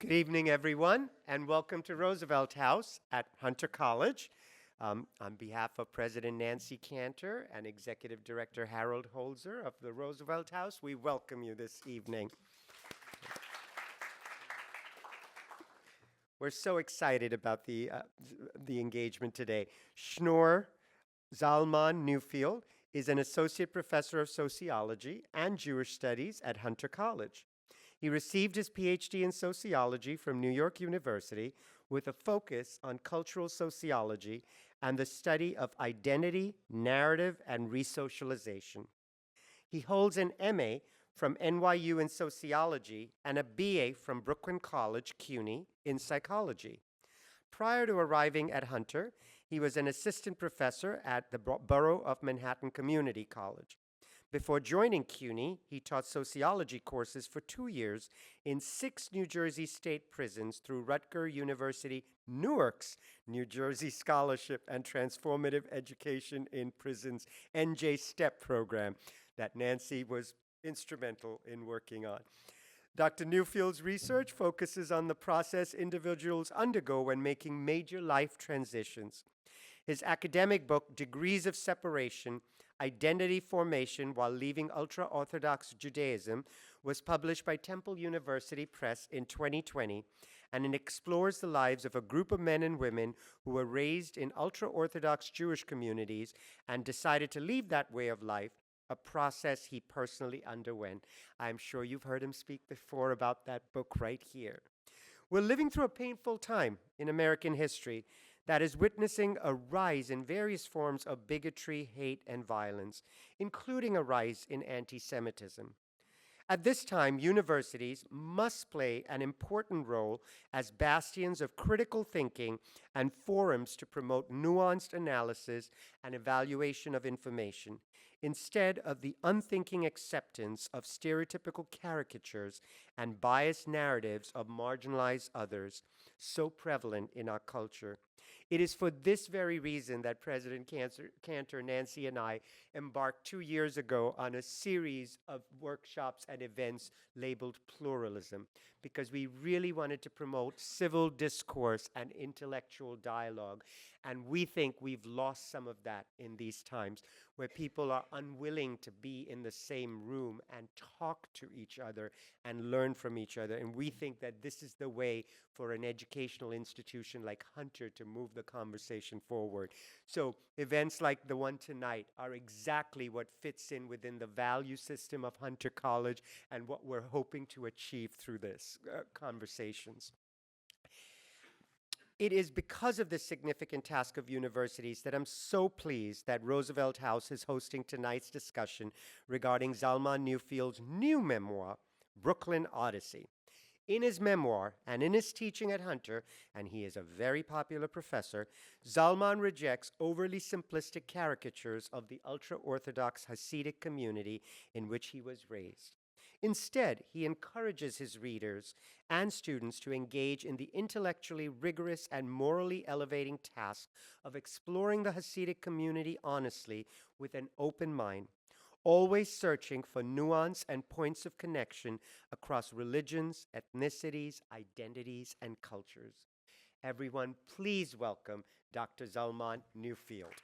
Good evening, everyone, and welcome to Roosevelt House at Hunter College. On behalf of President Nancy Cantor and Executive Director Harold Holzer of the Roosevelt House, we welcome you this evening. We're so excited about the engagement today. Schnorr Zalman Newfield is an associate professor of sociology and Jewish studies at Hunter College. He received his PhD in sociology from New York University with a focus on cultural sociology and the study of identity, narrative, and resocialization. He holds an MA from NYU in sociology and a BA from Brooklyn College, CUNY, in psychology. Prior to arriving at Hunter, he was an assistant professor at the Borough of Manhattan Community College. Before joining CUNY, he taught sociology courses for 2 years in 6 New Jersey state prisons through Rutgers University Newark's New Jersey Scholarship and Transformative Education in Prisons NJ STEP program that Nancy was instrumental in working on. Dr. Newfield's research focuses on the process individuals undergo when making major life transitions. His academic book, Degrees of Separation, Identity Formation While Leaving Ultra-Orthodox Judaism, was published by Temple University Press in 2020, and it explores the lives of a group of men and women who were raised in ultra-Orthodox Jewish communities and decided to leave that way of life, a process he personally underwent. I'm sure you've heard him speak before about that book right here. We're living through a painful time in American history that is witnessing a rise in various forms of bigotry, hate, and violence, including a rise in anti-Semitism. At this time, universities must play an important role as bastions of critical thinking and forums to promote nuanced analysis and evaluation of information, instead of the unthinking acceptance of stereotypical caricatures and biased narratives of marginalized others so prevalent in our culture. It is for this very reason that President Cantor, Nancy, and I embarked 2 years ago on a series of workshops and events labeled Pluralism, because we really wanted to promote civil discourse and intellectual dialogue. And we think we've lost some of that in these times, where people are unwilling to be in the same room and talk to each other and learn from each other. And we think that this is the way for an educational institution like Hunter to move the conversation forward. So events like the one tonight are exactly what fits in within the value system of Hunter College and what we're hoping to achieve through this conversations. It is because of this significant task of universities that I'm so pleased that Roosevelt House is hosting tonight's discussion regarding Zalman Newfield's new memoir, Brooklyn Odyssey. In his memoir and in his teaching at Hunter, and he is a very popular professor, Zalman rejects overly simplistic caricatures of the ultra-Orthodox Hasidic community in which he was raised. Instead, he encourages his readers and students to engage in the intellectually rigorous and morally elevating task of exploring the Hasidic community honestly with an open mind, always searching for nuance and points of connection across religions, ethnicities, identities, and cultures. Everyone, please welcome Dr. Zalman Newfield.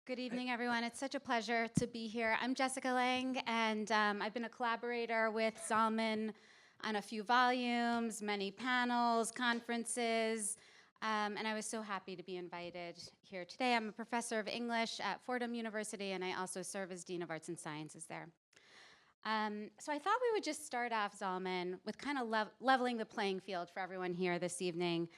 Good evening, everyone. It's such a pleasure to be here. I'm Jessica Lang, and I've been a collaborator with Zalman on a few volumes, many panels, conferences, and I was so happy to be invited here today. I'm a professor of English at Fordham University, and I also serve as Dean of Arts and Sciences there. So I thought we would just start off, Zalman, with kind of leveling the playing field for everyone here this evening.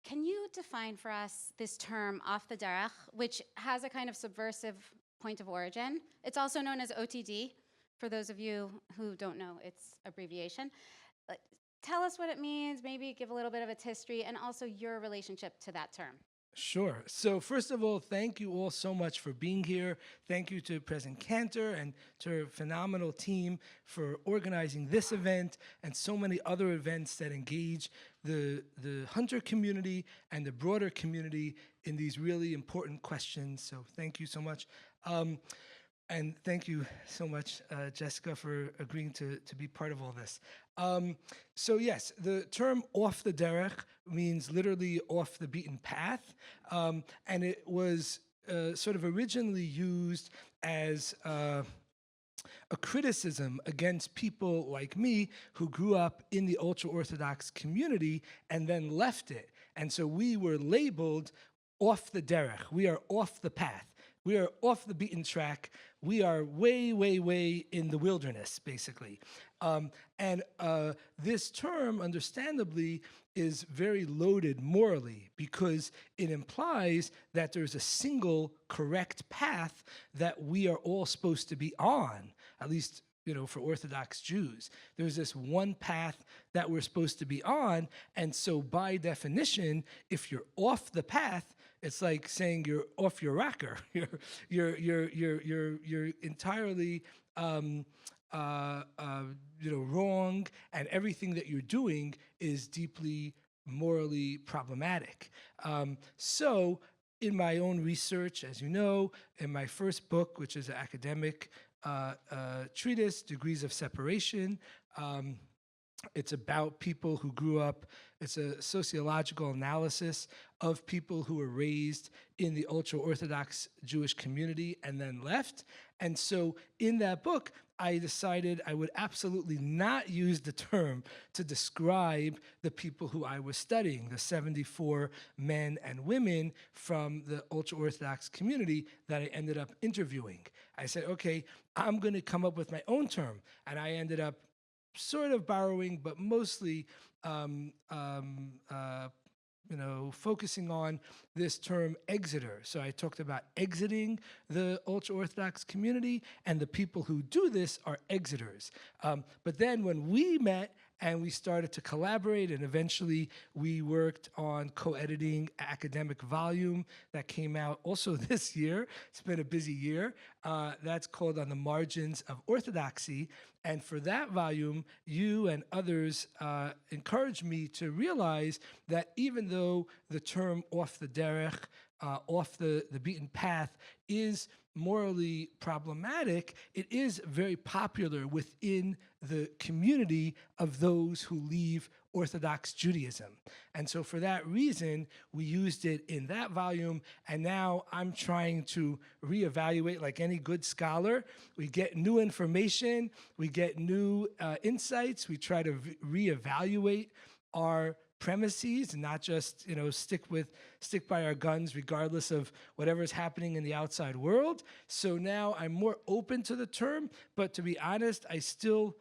Can you define for us this term, off the derech, which has a kind of subversive point of origin? It's also known as OTD, for those of you who don't know its abbreviation. Tell us what it means, maybe give a little bit of its history, and also your relationship to that term. Sure. So first of all, thank you all so much for being here. Thank you to President Cantor and to her phenomenal team for organizing this event and so many other events that engage the hunter community and the broader community in these really important questions. So thank you so much. And thank you so much, Jessica, for agreeing to be part of all this. So yes, the term off the derech means literally off the beaten path. And it was sort of originally used as a criticism against people like me who grew up in the ultra-Orthodox community and then left it. And so we were labeled off the derech. We are off the path. We are off the beaten track. We are way, way, way in the wilderness, basically. And this term, understandably, is very loaded morally because it implies that there's a single correct path that we are all supposed to be on, at least for Orthodox Jews. There's this one path that we're supposed to be on, and so by definition, if you're off the path, it's like saying you're off your rocker. You're entirely wrong, and everything that you're doing is deeply morally problematic. So in my own research, as you know, in my first book, which is an academic treatise, Degrees of Separation, it's about people who grew up, it's a sociological analysis of people who were raised in the ultra-Orthodox Jewish community and then left. And so in that book, I decided I would absolutely not use the term to describe the people who I was studying, the 74 men and women from the ultra-Orthodox community that I ended up interviewing. I said, okay, I'm going to come up with my own term. And I ended up sort of borrowing, but mostly focusing on this term exiter. So I talked about exiting the ultra-Orthodox community, and the people who do this are exiters. But then when we met and we started to collaborate, and eventually we worked on co-editing an academic volume that came out also this year. It's been a busy year. That's called On the Margins of Orthodoxy. And for that volume, you and others encouraged me to realize that even though the term off the derech, off the beaten path, is morally problematic, it is very popular within the community of those who leave Orthodox Judaism. And so for that reason, we used it in that volume, and now I'm trying to reevaluate like any good scholar. We get new information, we get new insights, we try to reevaluate our premises and not just stick by our guns regardless of whatever's happening in the outside world. So now I'm more open to the term, but to be honest, it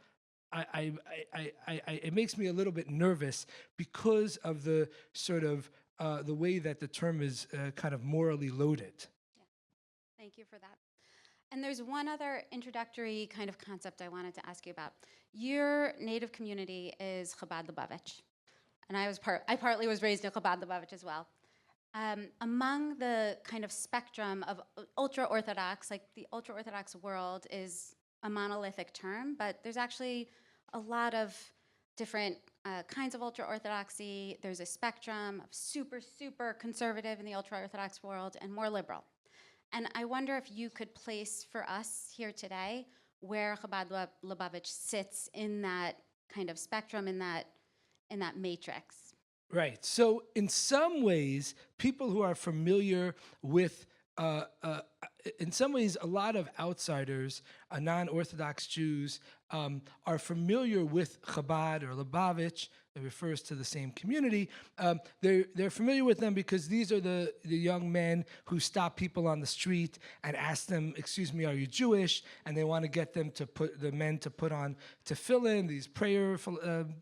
makes me a little bit nervous because of the sort of the way that the term is kind of morally loaded. Yeah. Thank you for that. And there's one other introductory kind of concept I wanted to ask you about. Your native community is Chabad Lubavitch, and I partly was raised in Chabad Lubavitch as well. Among the kind of spectrum of ultra-Orthodox, like the ultra-Orthodox world is a monolithic term, but there's actually a lot of different kinds of ultra-Orthodoxy. There's a spectrum of super, super conservative in the ultra-Orthodox world and more liberal. And I wonder if you could place for us here today where Chabad Lubavitch sits in that kind of spectrum, in that matrix. Right. So in some ways, people who are familiar with in some ways, a lot of outsiders, non-Orthodox Jews, are familiar with Chabad or Lubavitch. It refers to the same community. They're familiar with them because these are the young men who stop people on the street and ask them, "Excuse me, are you Jewish?" And they want to get them to put on tefillin, these prayer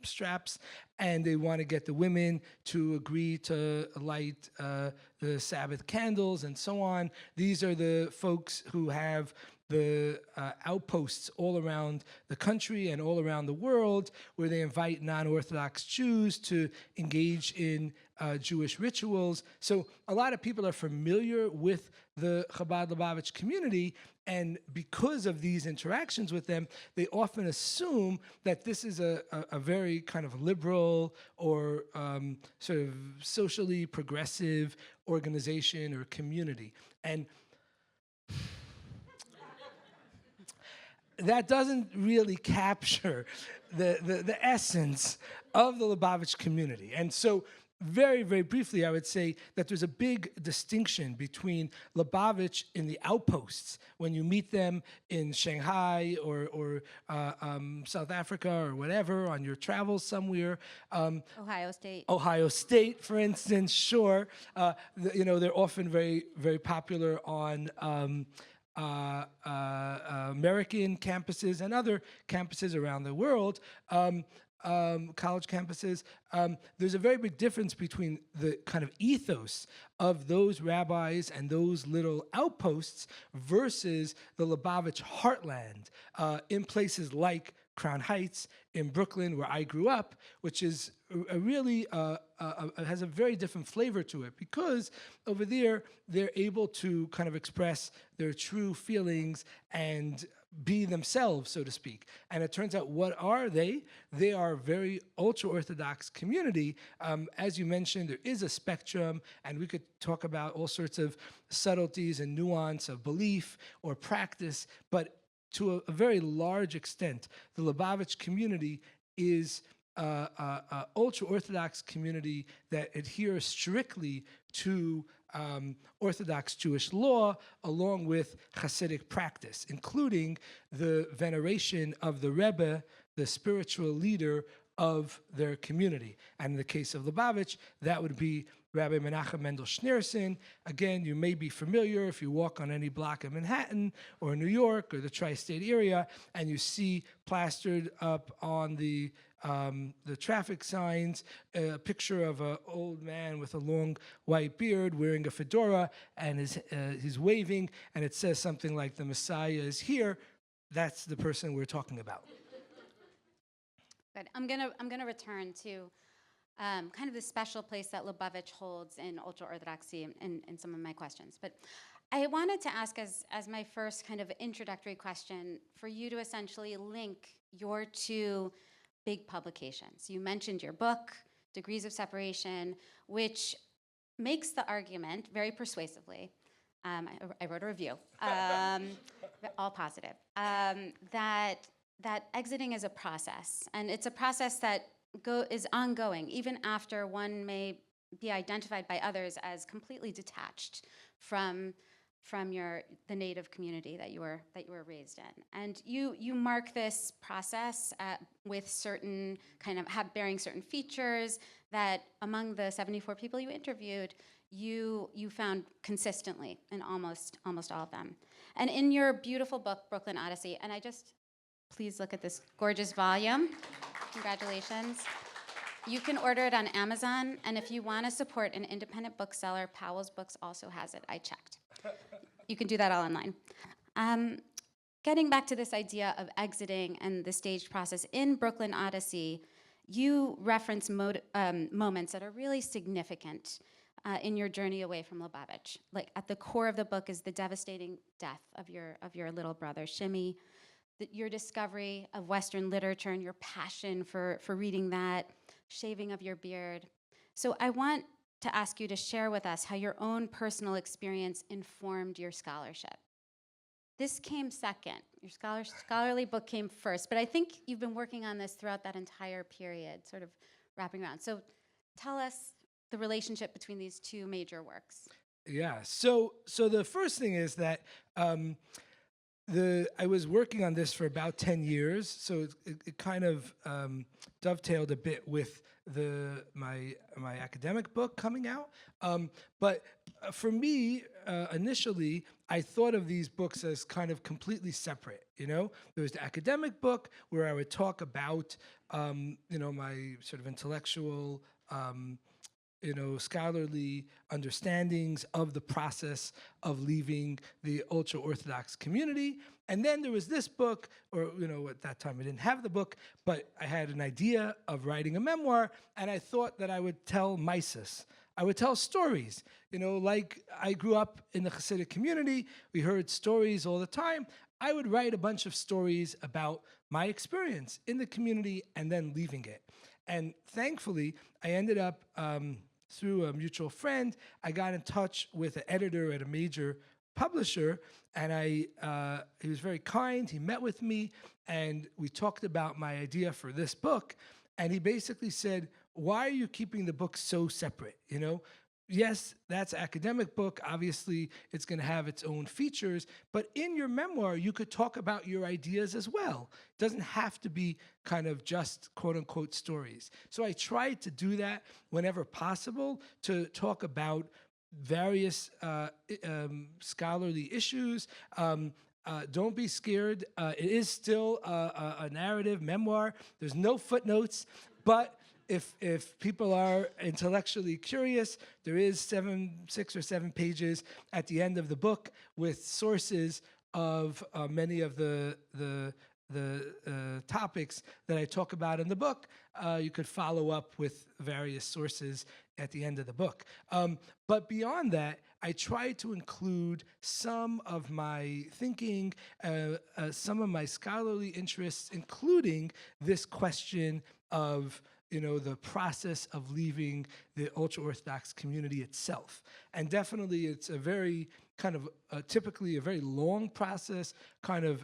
straps, and they want to get the women to agree to light the Sabbath candles and so on. These are the folks who have the outposts all around the country and all around the world where they invite non-Orthodox Jews to engage in Jewish rituals. So a lot of people are familiar with the Chabad Lubavitch community, and because of these interactions with them, they often assume that this is a very kind of liberal or sort of socially progressive organization or community. And that doesn't really capture the essence of the Lubavitch community. And so very, very briefly, I would say that there's a big distinction between Lubavitch in the outposts, when you meet them in Shanghai or South Africa or whatever, on your travels somewhere. Ohio State, for instance, sure. They're often very, very popular on American campuses and other campuses around the world, college campuses. There's a very big difference between the kind of ethos of those rabbis and those little outposts versus the Lubavitch heartland in places like Crown Heights in Brooklyn, where I grew up, which is has a very different flavor to it, because over there they're able to kind of express their true feelings and be themselves, so to speak. And it turns out, what are they? They are a very ultra-Orthodox community. As you mentioned, there is a spectrum, and we could talk about all sorts of subtleties and nuance of belief or practice, but to a very large extent, the Lubavitch community is an ultra-Orthodox community that adheres strictly to Orthodox Jewish law, along with Hasidic practice, including the veneration of the Rebbe, the spiritual leader of their community. And in the case of Lubavitch, that would be Rabbi Menachem Mendel Schneerson. Again, you may be familiar if you walk on any block of Manhattan or New York or the tri-state area, and you see plastered up on the traffic signs a picture of an old man with a long white beard wearing a fedora, and he's waving, and it says something like, "The Messiah is here." That's the person we're talking about. Good. I'm gonna return to kind of the special place that Lubavitch holds in ultra-Orthodoxy in some of my questions. But I wanted to ask, as my first kind of introductory question, for you to essentially link your two big publications. You mentioned your book, Degrees of Separation, which makes the argument very persuasively. I wrote a review, all positive, that exiting is a process, and it's a process that is ongoing, even after one may be identified by others as completely detached from the native community that you were raised in. And you mark this process with certain kind of bearing certain features that among the 74 people you interviewed, you found consistently in almost all of them. And in your beautiful book, Brooklyn Odyssey, and please look at this gorgeous volume. Congratulations. You can order it on Amazon, and if you want to support an independent bookseller, Powell's Books also has it. I checked. You can do that all online. Getting back to this idea of exiting and the staged process, in Brooklyn Odyssey, you reference moments that are really significant in your journey away from Lubavitch. Like, at the core of the book is the devastating death of your little brother, Shimi, your discovery of Western literature and your passion for reading that, shaving of your beard. So I want to ask you to share with us how your own personal experience informed your scholarship. This came second. Your scholarly book came first, but I think you've been working on this throughout that entire period, sort of wrapping around. So tell us the relationship between these two major works. Yeah, so the first thing is that I was working on this for about 10 years, so it kind of dovetailed a bit with my academic book coming out. But for me, initially, I thought of these books as kind of completely separate. There was the academic book where I would talk about my sort of intellectual scholarly understandings of the process of leaving the ultra-Orthodox community. And then there was this book, or, at that time I didn't have the book, but I had an idea of writing a memoir, and I thought that I would tell mises. I would tell stories. Like I grew up in the Hasidic community, we heard stories all the time. I would write a bunch of stories about my experience in the community and then leaving it. And thankfully, I ended up, through a mutual friend, I got in touch with an editor at a major publisher, and he was very kind. He met with me, and we talked about my idea for this book, and he basically said, why are you keeping the book so separate? Yes, that's academic book. Obviously, it's going to have its own features. But in your memoir, you could talk about your ideas as well. It doesn't have to be kind of just quote-unquote stories. So I tried to do that whenever possible, to talk about various scholarly issues. Don't be scared. It is still a narrative memoir. There's no footnotes, but if people are intellectually curious, there is 6 or 7 pages at the end of the book with sources of many of the topics that I talk about in the book. You could follow up with various sources at the end of the book. But beyond that, I try to include some of my thinking, some of my scholarly interests, including this question of the process of leaving the ultra-Orthodox community itself. And definitely it's a very kind of, typically a very long process, kind of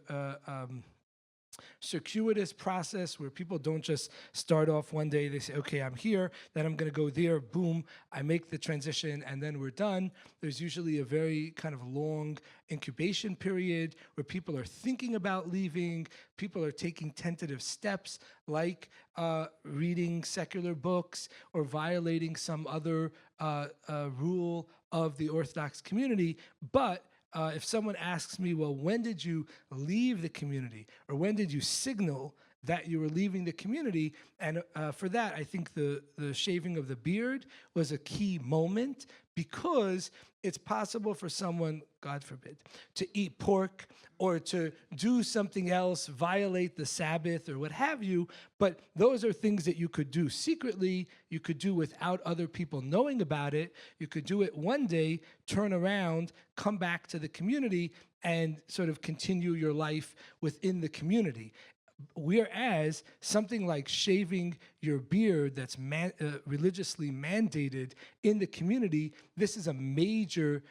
circuitous process where people don't just start off one day, they say, okay, I'm here, then I'm going to go there, boom, I make the transition, and then we're done. There's usually a very kind of long incubation period where people are thinking about leaving, people are taking tentative steps like reading secular books or violating some other rule of the Orthodox community. But if someone asks me, well, when did you leave the community? Or when did you signal that you were leaving the community? And for that, I think the shaving of the beard was a key moment, because it's possible for someone, God forbid, to eat pork or to do something else, violate the Sabbath or what have you, but those are things that you could do secretly, you could do without other people knowing about it, you could do it one day, turn around, come back to the community, and sort of continue your life within the community. Whereas something like shaving your beard that's religiously mandated in the community, this is a major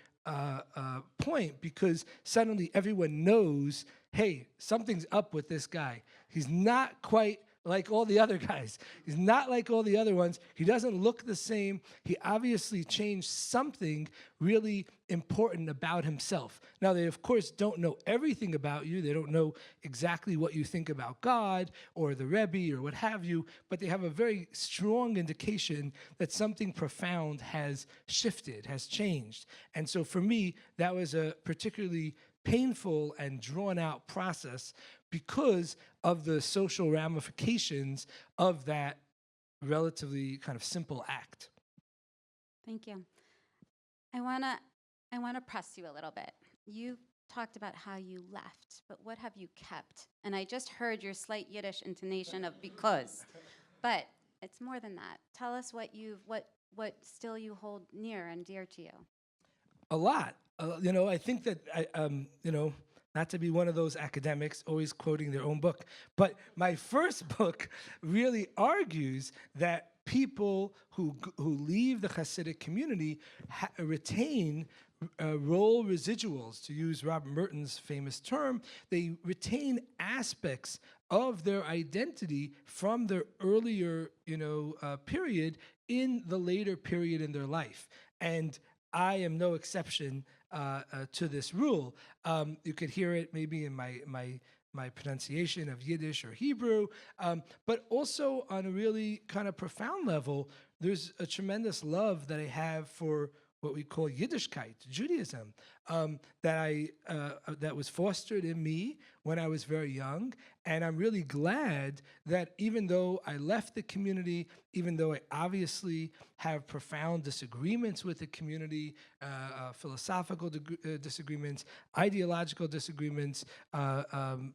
point, because suddenly everyone knows, hey, something's up with this guy. He's not quite like all the other guys. He's not like all the other ones. He doesn't look the same. He obviously changed something really important about himself. Now, they, of course, don't know everything about you. They don't know exactly what you think about God or the Rebbe or what have you, but they have a very strong indication that something profound has shifted, has changed. And so for me, that was a particularly painful and drawn-out process because of the social ramifications of that relatively kind of simple act. Thank you. I wanna press you a little bit. You talked about how you left, but what have you kept? And I just heard your slight Yiddish intonation of because, but it's more than that. Tell us what still you hold near and dear to you. A lot. I think that not to be one of those academics always quoting their own book, but my first book really argues that people who leave the Hasidic community retain role residuals, to use Robert Merton's famous term. They retain aspects of their identity from their earlier, period in the later period in their life. And I am no exception to this rule. You could hear it maybe in my pronunciation of Yiddish or Hebrew, but also on a really kind of profound level, there's a tremendous love that I have for what we call Yiddishkeit, Judaism. that was fostered in me when I was very young. And I'm really glad that even though I left the community, even though I obviously have profound disagreements with the community, philosophical disagreements, ideological disagreements,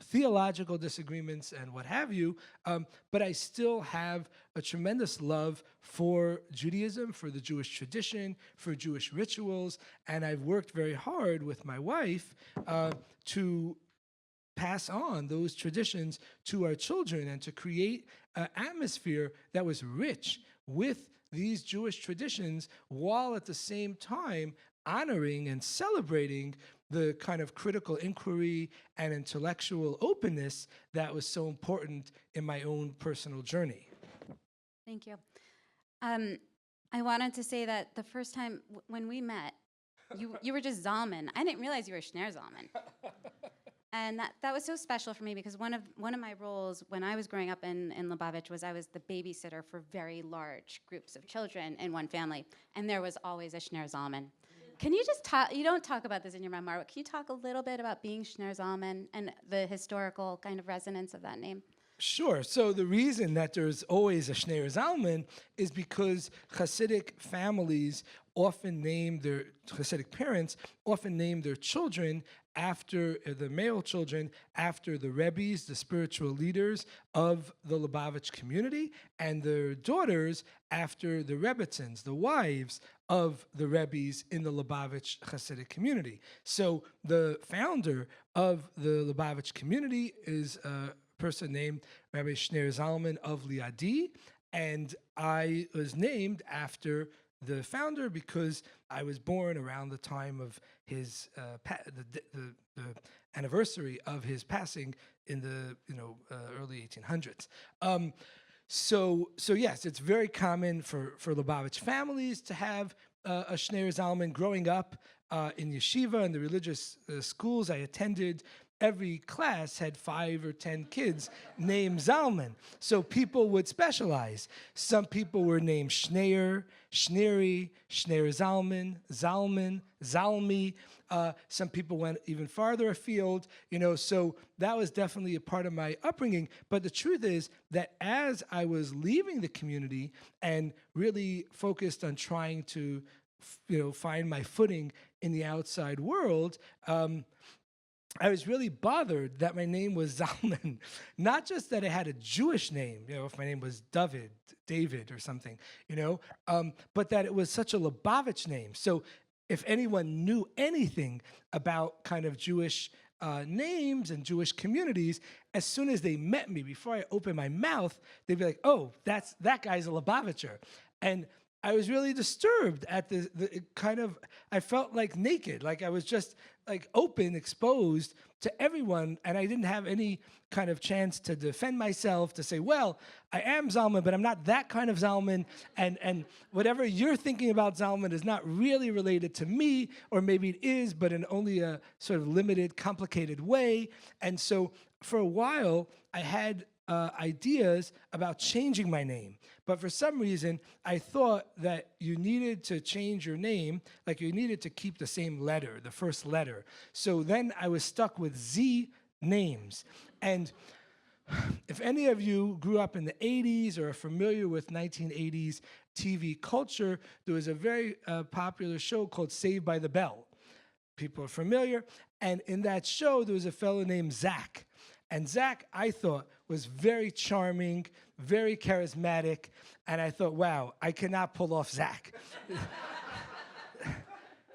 theological disagreements, and what have you, but I still have a tremendous love for Judaism, for the Jewish tradition, for Jewish rituals, and I've worked very hard with my wife to pass on those traditions to our children and to create an atmosphere that was rich with these Jewish traditions, while at the same time honoring and celebrating the kind of critical inquiry and intellectual openness that was so important in my own personal journey. Thank you. I wanted to say that the first time when we met, you were just Zalman. I didn't realize you were Schneur Zalman. And that was so special for me because one of my roles when I was growing up in Lubavitch was I was the babysitter for very large groups of children in one family, and there was always a Schneur Zalman. Can you just talk, you don't talk about this in your memoir, but can you talk a little bit about being Schneur Zalman and the historical kind of resonance of that name? Sure. So the reason that there's always a Schneur Zalman is because Hasidic families often name their Hasidic parents often name their children after the male children after the Rebbes, the spiritual leaders of the Lubavitch community, and their daughters after the Rebbetzins, the wives of the Rebbes in the Lubavitch Hasidic community. So the founder of the Lubavitch community is person named Rabbi Schneur Zalman of Liadi, and I was named after the founder because I was born around the time of his the anniversary of his passing in the early 1800s. So yes, it's very common for Lubavitch families to have a Schneur Zalman. Growing up in yeshiva and the religious schools I attended, every class had 5 or 10 kids named Zalman. So people would specialize. Some people were named Schneur, Schneeri, Schneur Zalman, Zalman, Zalmi. Some people went even farther afield, so that was definitely a part of my upbringing. But the truth is that as I was leaving the community and really focused on trying to, find my footing in the outside world, I was really bothered that my name was Zalman. Not just that I had a Jewish name, if my name was David or something, but that it was such a Lubavitch name. So if anyone knew anything about kind of Jewish names and Jewish communities, as soon as they met me, before I opened my mouth, they'd be like, oh, that guy's a Lubavitcher. And I was really disturbed at the kind of, I felt like naked, like I was just like open, exposed to everyone, and I didn't have any kind of chance to defend myself, to say, well, I am Zalman, but I'm not that kind of Zalman, and whatever you're thinking about Zalman is not really related to me, or maybe it is, but in only a sort of limited, complicated way. And so for a while, I had ideas about changing my name. But for some reason, I thought that you needed to change your name, like you needed to keep the same letter, the first letter. So then I was stuck with Z names. And if any of you grew up in the 80s or are familiar with 1980s TV culture, there was a very popular show called Saved by the Bell. People are familiar. And in that show, there was a fellow named Zach. And Zach, I thought, was very charming, very charismatic, and I thought, wow, I cannot pull off Zach.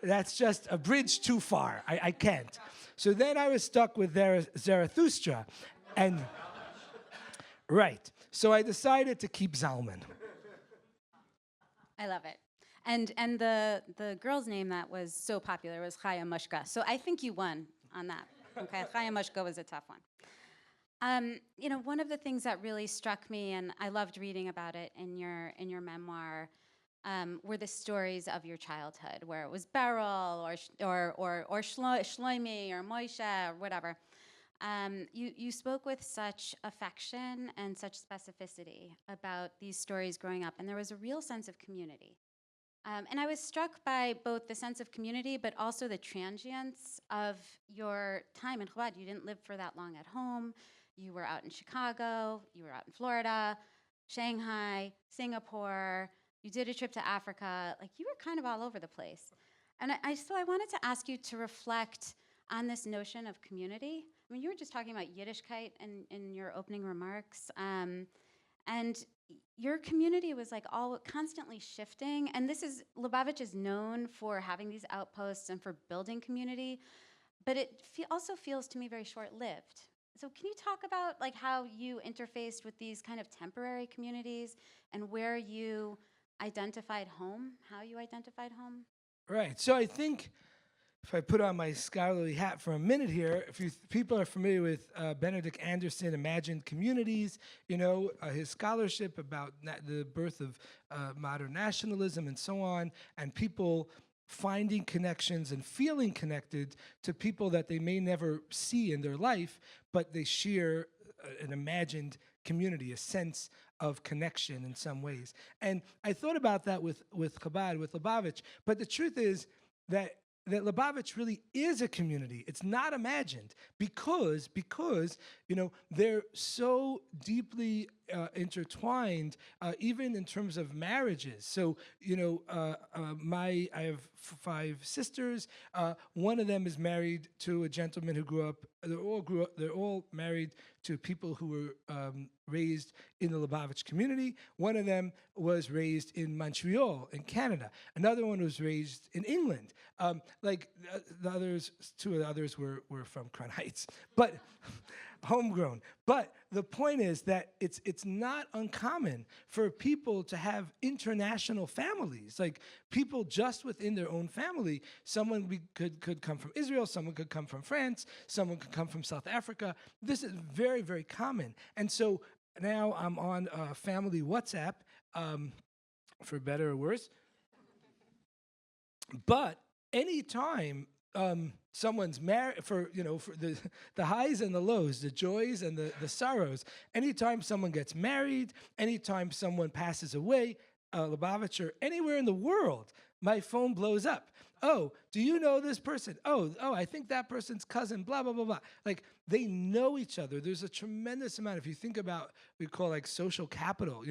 That's just a bridge too far. I can't. So then I was stuck with Zarathustra, and right. So I decided to keep Zalman. I love it. And the girl's name that was so popular was Chaya Mushka. So I think you won on that. Okay, Chaya Mushka was a tough one. One of the things that really struck me, and I loved reading about it in your memoir, were the stories of your childhood, where it was Beryl or Shloimi or Moshe or whatever. You spoke with such affection and such specificity about these stories growing up, and there was a real sense of community. And I was struck by both the sense of community, but also the transience of your time in Chabad. You didn't live for that long at home. You were out in Chicago, you were out in Florida, Shanghai, Singapore. You did a trip to Africa. Like, you were kind of all over the place. And so I wanted to ask you to reflect on this notion of community. I mean, you were just talking about Yiddishkeit in your opening remarks. And your community was like all constantly shifting. And Lubavitch is known for having these outposts and for building community, but it also feels to me very short-lived. So can you talk about like how you interfaced with these kind of temporary communities and where you identified home, how you identified home? Right. So I think if I put on my scholarly hat for a minute here, if people are familiar with Benedict Anderson, Imagined Communities, his scholarship about the birth of modern nationalism and so on, and people finding connections and feeling connected to people that they may never see in their life, but they share an imagined community, a sense of connection in some ways. And I thought about that with Chabad, with Lubavitch, but the truth is that Lubavitch really is a community. It's not imagined because they're so deeply intertwined, even in terms of marriages. So I have 5 sisters. One of them is married to a gentleman who grew up. They're all married to people who were raised in the Lubavitch community. One of them was raised in Montreal, in Canada. Another one was raised in England. Two of the others were from Crown Heights, but homegrown. But the point is that it's not uncommon for people to have international families, like people just within their own family. Someone could come from Israel, someone could come from France, someone could come from South Africa. This is very, very common. And so now I'm on family WhatsApp, for better or worse. But anytime someone's married, for the highs and the lows, the joys and the sorrows, anytime someone gets married, anytime someone passes away, Lubavitch or anywhere in the world, my phone blows up. Oh, do you know this person? Oh, I think that person's cousin, blah, blah, blah, blah. Like, they know each other. There's a tremendous amount, if you think about, we call like social capital,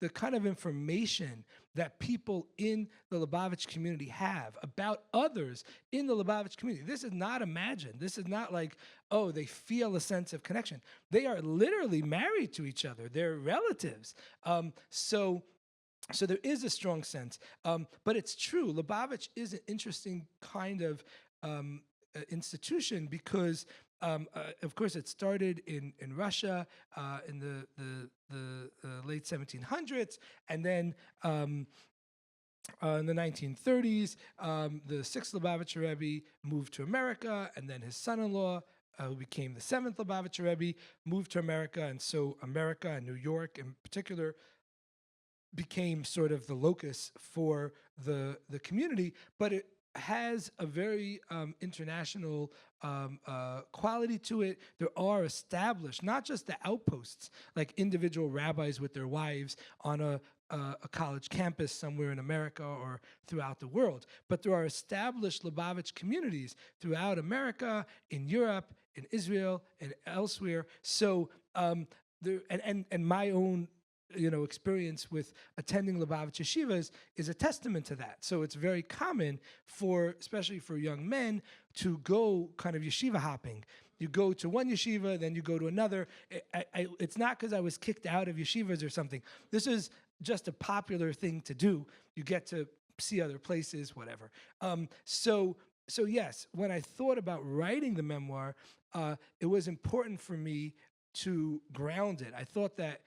the kind of information that people in the Lubavitch community have about others in the Lubavitch community. This is not imagined. This is not like, oh, they feel a sense of connection. They are literally married to each other. They're relatives. So there is a strong sense, but it's true. Lubavitch is an interesting kind of institution because, of course, it started in Russia in the late 1700s, and then in the 1930s, the 6th Lubavitcher Rebbe moved to America, and then his son-in-law, who became the 7th Lubavitcher Rebbe, moved to America, and so America and New York in particular became sort of the locus for the community, but it has a very international quality to it. There are established, not just the outposts, like individual rabbis with their wives on a college campus somewhere in America or throughout the world, but there are established Lubavitch communities throughout America, in Europe, in Israel, and elsewhere. So and my own experience with attending Lubavitch yeshivas is a testament to that. So it's very common especially for young men, to go kind of yeshiva hopping. You go to one yeshiva, then you go to another. It's not because I was kicked out of yeshivas or something. This is just a popular thing to do. You get to see other places, whatever. So yes, when I thought about writing the memoir, it was important for me to ground it. I thought that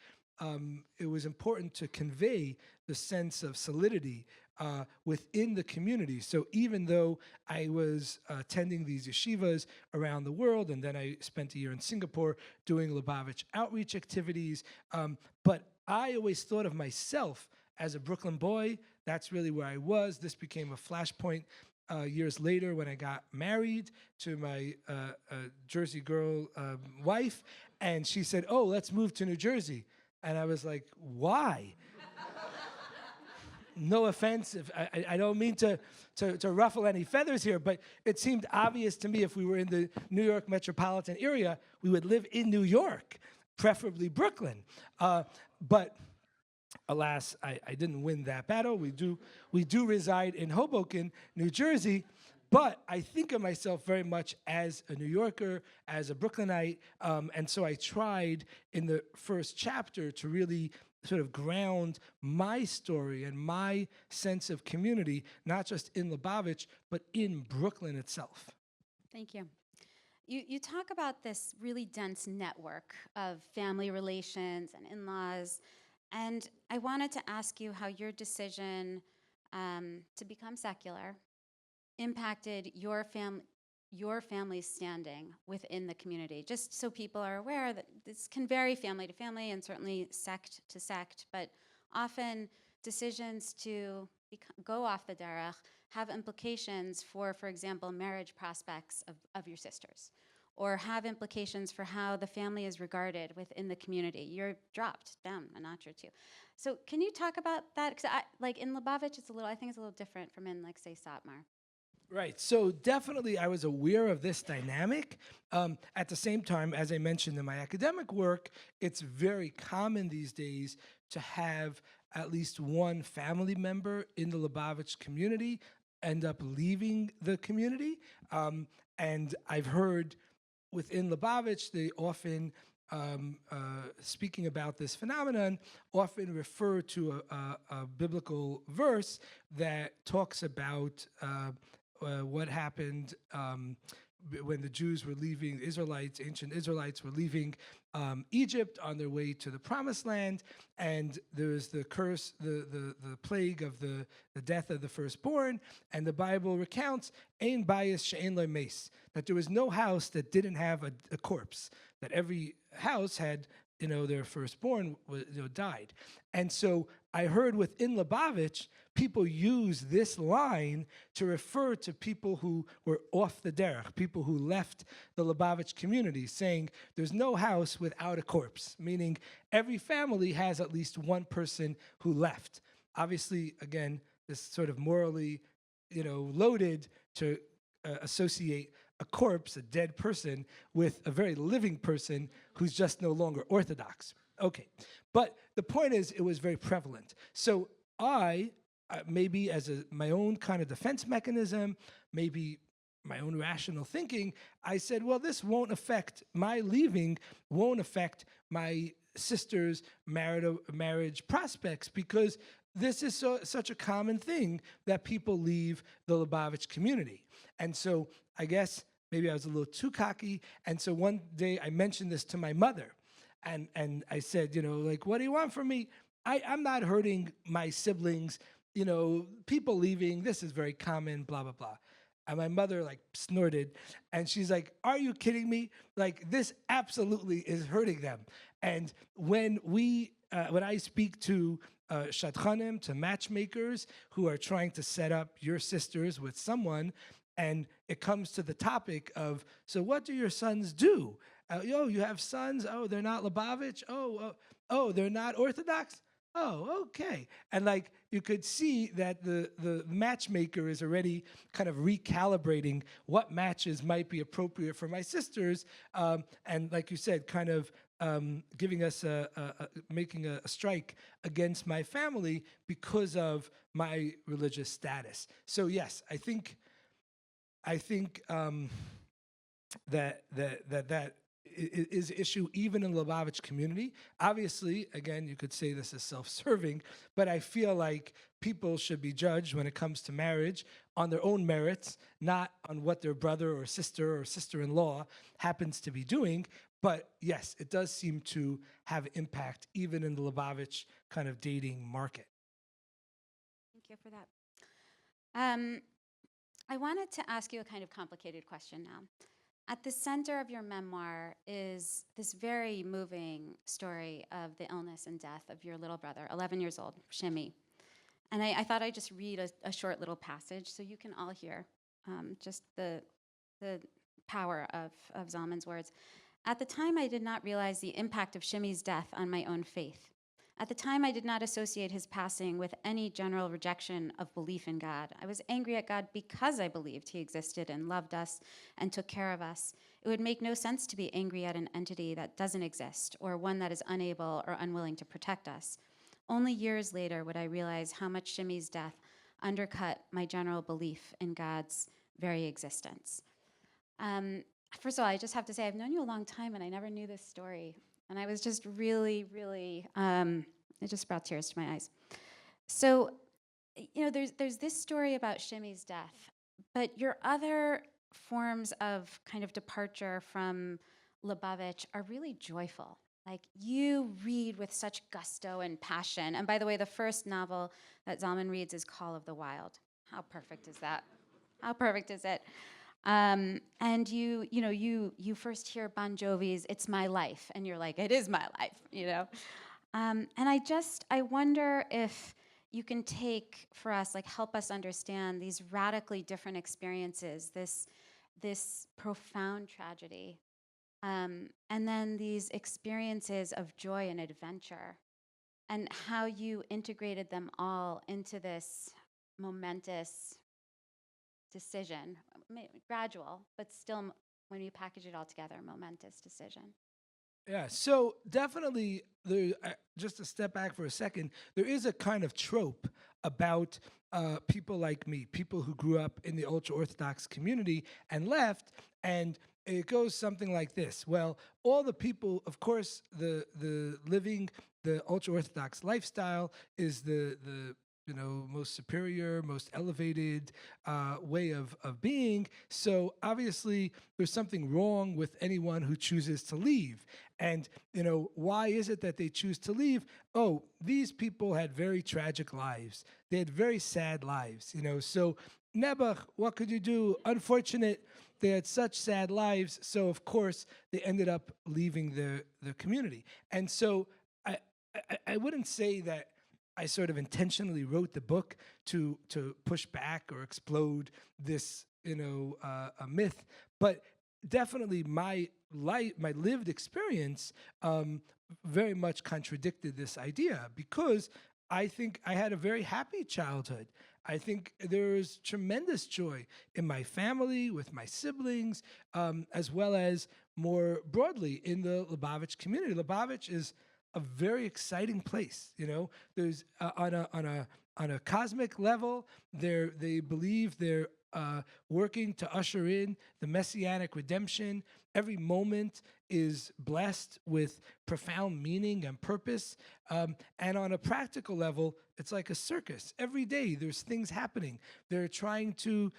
it was important to convey the sense of solidity within the community. So even though I was attending these yeshivas around the world, and then I spent a year in Singapore doing Lubavitch outreach activities, but I always thought of myself as a Brooklyn boy. That's really where I was. This became a flashpoint years later when I got married to my Jersey girl wife, and she said, "Oh, let's move to New Jersey." And I was like, why? no offense, if I don't mean to ruffle any feathers here, but it seemed obvious to me if we were in the New York metropolitan area, we would live in New York, preferably Brooklyn. But alas, I didn't win that battle. We do reside in Hoboken, New Jersey, but I think of myself very much as a New Yorker, as a Brooklynite, and so I tried in the first chapter to really sort of ground my story and my sense of community, not just in Lubavitch, but in Brooklyn itself. Thank you. You talk about this really dense network of family relations and in-laws, and I wanted to ask you how your decision to become secular impacted your family's standing within the community. Just so people are aware that this can vary family to family and certainly sect to sect, but often decisions to go off the derech have implications for example, marriage prospects of your sisters, or have implications for how the family is regarded within the community. You're dropped down a notch or two. So can you talk about that? Because like in Lubavitch, I think it's a little different from in, like, say, Satmar. Right. So definitely I was aware of this dynamic. At the same time, as I mentioned in my academic work, it's very common these days to have at least one family member in the Lubavitch community end up leaving the community. And I've heard within Lubavitch, they often, speaking about this phenomenon, often refer to a biblical verse that talks about what happened when the Jews were leaving, ancient Israelites were leaving Egypt on their way to the Promised Land, and there was the curse, the plague of the death of the firstborn, and the Bible recounts, Ein bayis she'ein lo meis, that there was no house that didn't have a corpse, that every house had, their firstborn died. And so I heard within Lubavitch, people use this line to refer to people who were off the derech, people who left the Lubavitch community, saying there's no house without a corpse, meaning every family has at least one person who left. Obviously, again, this sort of morally, loaded to associate a corpse, a dead person, with a very living person who's just no longer Orthodox. Okay, but the point is, it was very prevalent. So I, maybe as my own kind of defense mechanism, maybe my own rational thinking, I said, well, this won't affect, my leaving won't affect my sister's marriage prospects, because this is such a common thing that people leave the Lubavitch community. And so I guess maybe I was a little too cocky. And so one day I mentioned this to my mother. And I said, what do you want from me? I'm not hurting my siblings, people leaving, this is very common, blah, blah, blah. And my mother snorted, and she's like, are you kidding me? This absolutely is hurting them. And when I speak to shadchanim, to matchmakers who are trying to set up your sisters with someone, and it comes to the topic of, so what do your sons do? You have sons? Oh, they're not Lubavitch? Oh, they're not Orthodox? Oh, okay. And you could see that the matchmaker is already kind of recalibrating what matches might be appropriate for my sisters. And like you said, kind of giving us making a strike against my family because of my religious status. So yes, I think that is an issue even in the Lubavitch community. Obviously, again, you could say this is self-serving, but I feel like people should be judged when it comes to marriage on their own merits, not on what their brother or sister-in-law happens to be doing. But yes, it does seem to have impact even in the Lubavitch kind of dating market. Thank you for that. I wanted to ask you a kind of complicated question now. At the center of your memoir is this very moving story of the illness and death of your little brother, 11 years old, Shimi. And I thought I'd just read a short little passage so you can all hear just the power of Zalman's words. At the time, I did not realize the impact of Shimi's death on my own faith. At the time, I did not associate his passing with any general rejection of belief in God. I was angry at God because I believed he existed and loved us and took care of us. It would make no sense to be angry at an entity that doesn't exist or one that is unable or unwilling to protect us. Only years later would I realize how much Shimmy's death undercut my general belief in God's very existence. First of all, I just have to say I've known you a long time and I never knew this story. And I was just really, really, it just brought tears to my eyes. So, there's this story about Shimmy's death, but your other forms of kind of departure from Lubavitch are really joyful. Like, you read with such gusto and passion. And by the way, the first novel that Zalman reads is Call of the Wild. How perfect is that? How perfect is it? And you first hear Bon Jovi's "It's My Life," and you're like, "It is my life," And I wonder if you can take for us, like, help us understand these radically different experiences, this profound tragedy, and then these experiences of joy and adventure, and how you integrated them all into this momentous decision, gradual, but still, when you package it all together, momentous decision. Yeah, so definitely, just to step back for a second, there is a kind of trope about people like me, people who grew up in the ultra Orthodox community and left, and it goes something like this. Well, all the people, of course, the living the ultra Orthodox lifestyle is the most superior, most elevated way of being. So obviously, there's something wrong with anyone who chooses to leave. And why is it that they choose to leave? Oh, these people had very tragic lives. They had very sad lives. So Nebuch, what could you do? Unfortunate. They had such sad lives. So of course, they ended up leaving the community. And so I wouldn't say that I sort of intentionally wrote the book to push back or explode this, a myth, but definitely my lived experience very much contradicted this idea, because I think I had a very happy childhood. I think there is tremendous joy in my family, with my siblings, as well as more broadly in the Lubavitch community. Lubavitch is a very exciting place. There's on a cosmic level, they believe they're working to usher in the messianic redemption. Every moment is blessed with profound meaning and purpose. And on a practical level, it's like a circus. Every day there's things happening. They're trying to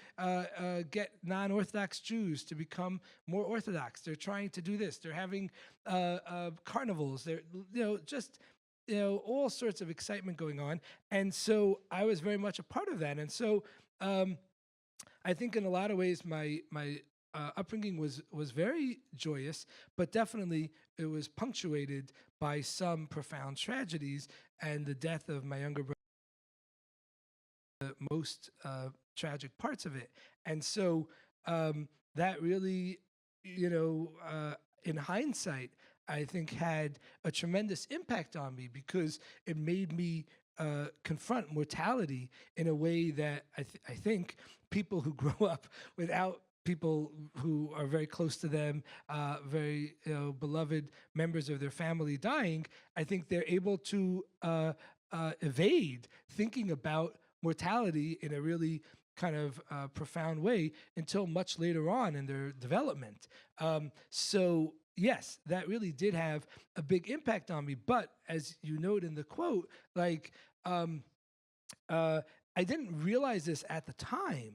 get non-Orthodox Jews to become more Orthodox. They're trying to do this. They're having carnivals. They're, just all sorts of excitement going on. And so I was very much a part of that. And so I think in a lot of ways my upbringing was very joyous, but definitely it was punctuated by some profound tragedies, and the death of my younger brother, the most tragic parts of it. And so that really, in hindsight, I think had a tremendous impact on me, because it made me confront mortality in a way that I think people who grow up without people who are very close to them, very beloved members of their family dying, I think they're able to evade thinking about mortality in a really kind of profound way until much later on in their development. So yes, that really did have a big impact on me. But as you note in the quote, like, I didn't realize this at the time.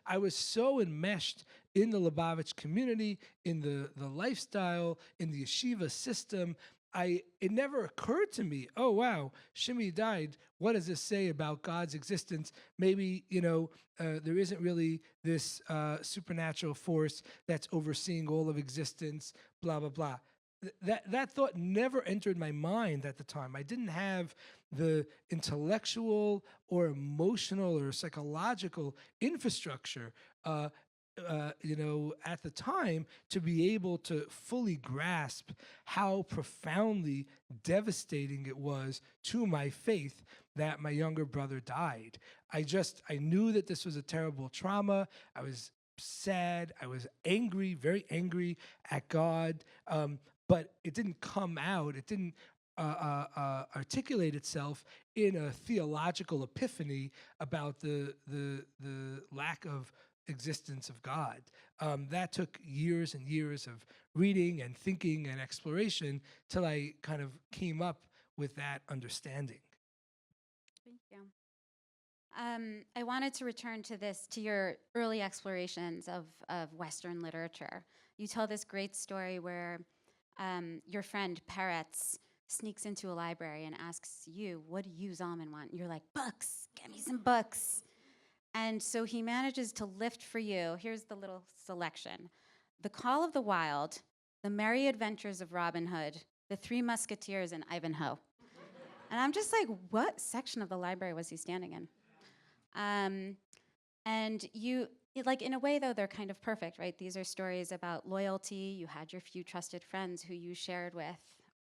I was so enmeshed in the Lubavitch community, in the lifestyle, in the yeshiva system. It never occurred to me, oh wow, Shimmy died. What does this say about God's existence? Maybe there isn't really this supernatural force that's overseeing all of existence. Blah blah blah. That thought never entered my mind at the time. I didn't have the intellectual or emotional or psychological infrastructure at the time, to be able to fully grasp how profoundly devastating it was to my faith that my younger brother died. I knew that this was a terrible trauma. I was sad. I was angry, very angry at God. But it didn't come out. It didn't articulate itself in a theological epiphany about the lack of existence of God. That took years and years of reading and thinking and exploration till I kind of came up with that understanding. Thank you. I wanted to return to your early explorations of Western literature. You tell this great story where your friend Peretz sneaks into a library and asks you, what do you, Zalman, want? And you're like, books, get me some books. And so he manages to lift for you, here's the little selection: The Call of the Wild, The Merry Adventures of Robin Hood, The Three Musketeers, and Ivanhoe. And I'm just like, what section of the library was he standing in? And like, in a way, though, they're kind of perfect, right? These are stories about loyalty. You had your few trusted friends who you shared with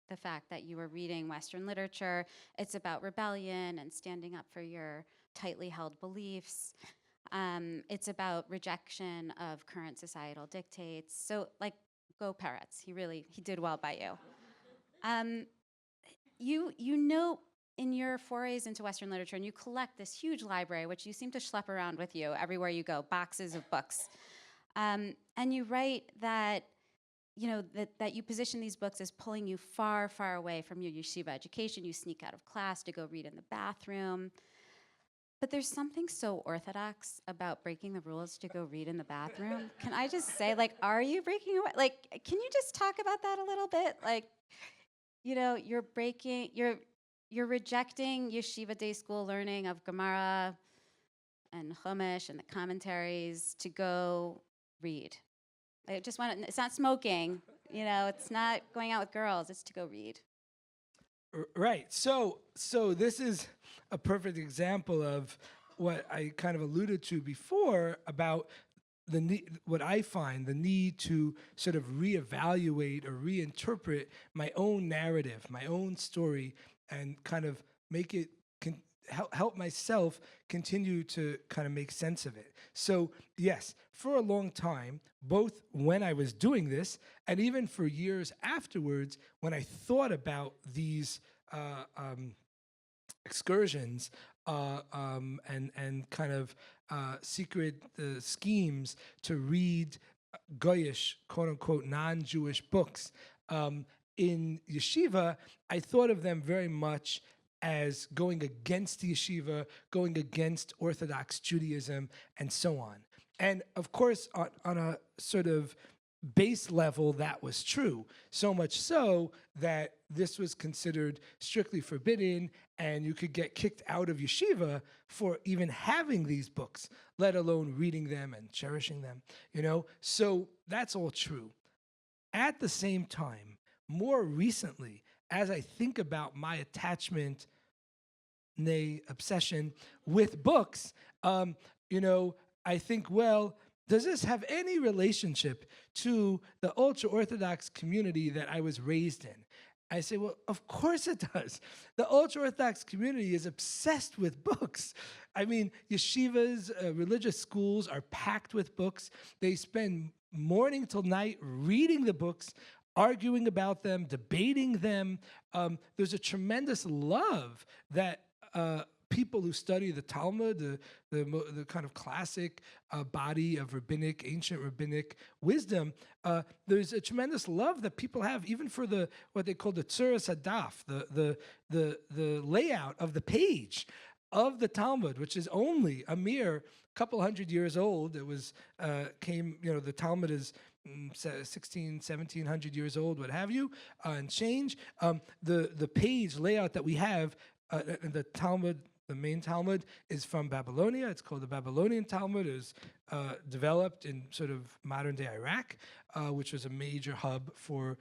the fact that you were reading Western literature. It's about rebellion and standing up for your tightly held beliefs. It's about rejection of current societal dictates. So, like, go Peretz. He did well by you. You know, in your forays into Western literature, and you collect this huge library, which you seem to schlep around with you everywhere you go, boxes of books. And you write that, that you position these books as pulling you far, far away from your yeshiva education. You sneak out of class to go read in the bathroom. But there's something so orthodox about breaking the rules to go read in the bathroom. Can I just say, like, are you breaking away? Like, can you just talk about that a little bit? Like, you're rejecting yeshiva day school learning of Gemara and Chumash and the commentaries to go read. I just want to, it's not smoking, it's not going out with girls, it's to go read. Right. So this is a perfect example of what I kind of alluded to before about what I find the need to sort of reevaluate or reinterpret my own narrative, my own story, and kind of make it help myself continue to kind of make sense of it. So yes, for a long time, both when I was doing this and even for years afterwards, when I thought about these excursions and kind of secret schemes to read Goyish, quote unquote, non-Jewish books in yeshiva, I thought of them very much as going against the yeshiva, going against Orthodox Judaism, and so on. And of course, on a sort of base level, that was true. So much so that this was considered strictly forbidden, and you could get kicked out of yeshiva for even having these books, let alone reading them and cherishing them, So that's all true. At the same time, more recently, as I think about my attachment, nay, obsession with books, I think, well, does this have any relationship to the ultra-Orthodox community that I was raised in? I say, well, of course it does. The ultra-Orthodox community is obsessed with books. I mean, yeshivas, religious schools are packed with books. They spend morning till night reading the books, arguing about them, debating them. There's a tremendous love that people who study the Talmud, the kind of classic body of ancient rabbinic wisdom, there's a tremendous love that people have even for what they call the Tzuras Hadaf, the layout of the page of the Talmud, which is only a mere couple hundred years old. It was the Talmud is 1700 years old, what have you, and change. The page layout that we have, the Talmud, the main Talmud, is from Babylonia. It's called the Babylonian Talmud. It was developed in sort of modern-day Iraq, which was a major hub for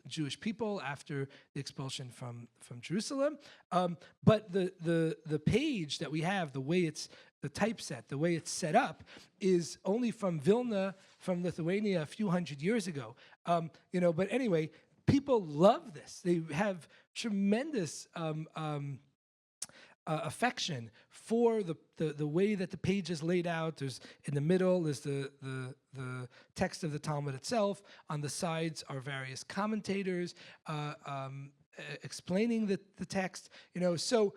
Jewish people after the expulsion from Jerusalem. But the page that we have, the way it's typeset, the way it's set up, is only from Vilna, from Lithuania, a few hundred years ago. But anyway, people love this. They have tremendous affection for the way that the page is laid out. There's in the middle is the text of the Talmud itself. On the sides are various commentators explaining the text. So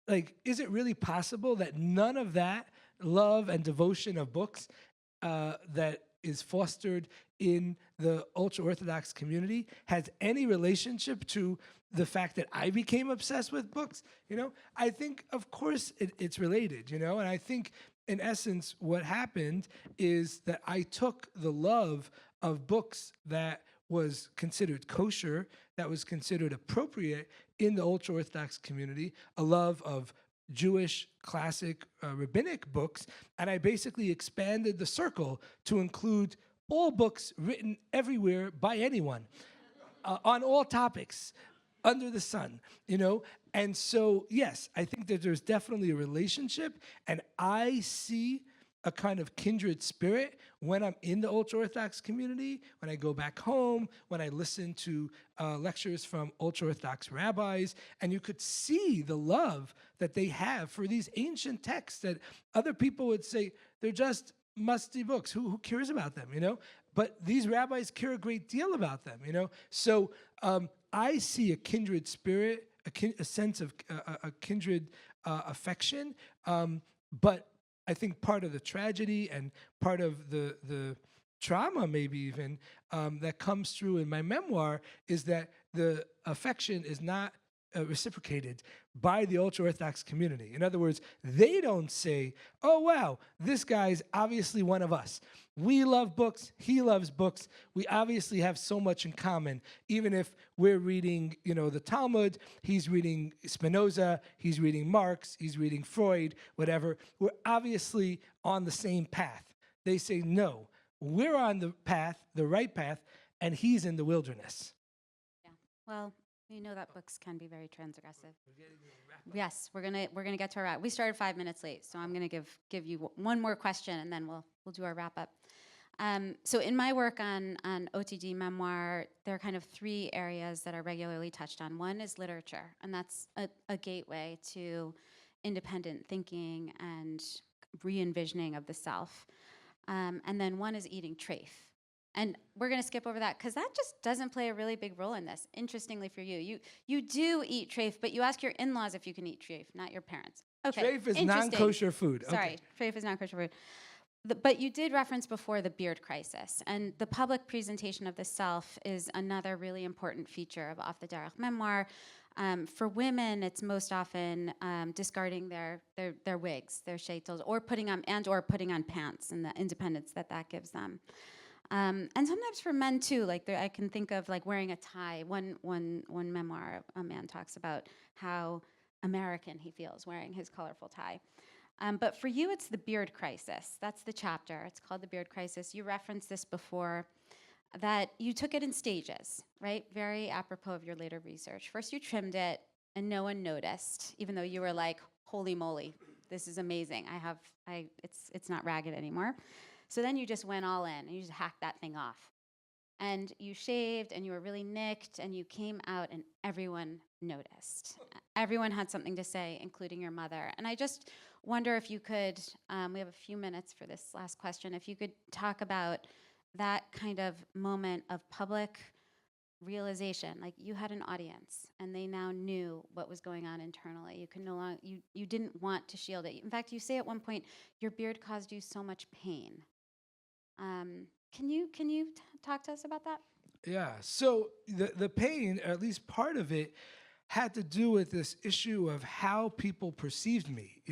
like, is it really possible that none of that love and devotion of books that is fostered in the ultra-Orthodox community has any relationship to the fact that I became obsessed with books? I think, of course, it's related, and I think, in essence, what happened is that I took the love of books that was considered kosher, that was considered appropriate in the ultra-Orthodox community, a love of Jewish classic rabbinic books, and I basically expanded the circle to include all books written everywhere by anyone on all topics under the sun, And so, yes, I think that there's definitely a relationship, and I see a kind of kindred spirit when I'm in the ultra-Orthodox community, when I go back home, when I listen to lectures from ultra-Orthodox rabbis, and you could see the love that they have for these ancient texts that other people would say, they're just musty books. Who cares about them, But these rabbis care a great deal about them, So I see a kindred spirit, a sense of a kindred affection, but I think part of the tragedy and part of the trauma, maybe even, that comes through in my memoir is that the affection is not reciprocated by the ultra-Orthodox community. In other words, they don't say, oh, wow, this guy's obviously one of us. We love books, he loves books, we obviously have so much in common. Even if we're reading, the Talmud, he's reading Spinoza, he's reading Marx, he's reading Freud, whatever, we're obviously on the same path. They say, no, we're on the path, the right path, and he's in the wilderness. Yeah. Well, we know that books can be very transgressive. Yes, we're gonna get to our wrap. We started 5 minutes late, so I'm gonna give you one more question, and then we'll do our wrap up. So in my work on OTD memoir, there are kind of 3 areas that are regularly touched on. One is literature, and that's a gateway to independent thinking and re-envisioning of the self. And then one is eating treif. And we're going to skip over that because that just doesn't play a really big role in this. Interestingly for you, you do eat treif, but you ask your in-laws if you can eat treif, not your parents. Okay, treif is non-kosher food. Sorry, treif is non-kosher food. But you did reference before the beard crisis, and the public presentation of the self is another really important feature of Off the Derech memoir. For women, it's most often discarding their wigs, their sheitels, or putting on pants, and the independence that gives them. And sometimes for men too, like I can think of like wearing a tie. One memoir, a man talks about how American he feels wearing his colorful tie. But for you, it's the beard crisis. That's the chapter. It's called The Beard Crisis. You referenced this before, that you took it in stages, right? Very apropos of your later research. First you trimmed it and no one noticed, even though you were like, holy moly, this is amazing. It's not ragged anymore. So then you just went all in and you just hacked that thing off. And you shaved and you were really nicked and you came out and everyone noticed. Everyone had something to say, including your mother. And I just wonder if you could, we have a few minutes for this last question, if you could talk about that kind of moment of public realization, like you had an audience and they now knew what was going on internally. You can no longer, you didn't want to shield it. In fact, you say at one point, your beard caused you so much pain. Can you talk to us about that? Yeah, so the pain, or at least part of it, had to do with this issue of how people perceived me,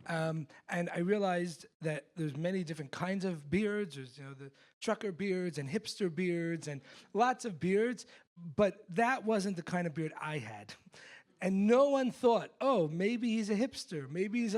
and I realized that there's many different kinds of beards. There's, the trucker beards and hipster beards and lots of beards, but that wasn't the kind of beard I had. And no one thought, oh, maybe he's a hipster, maybe he's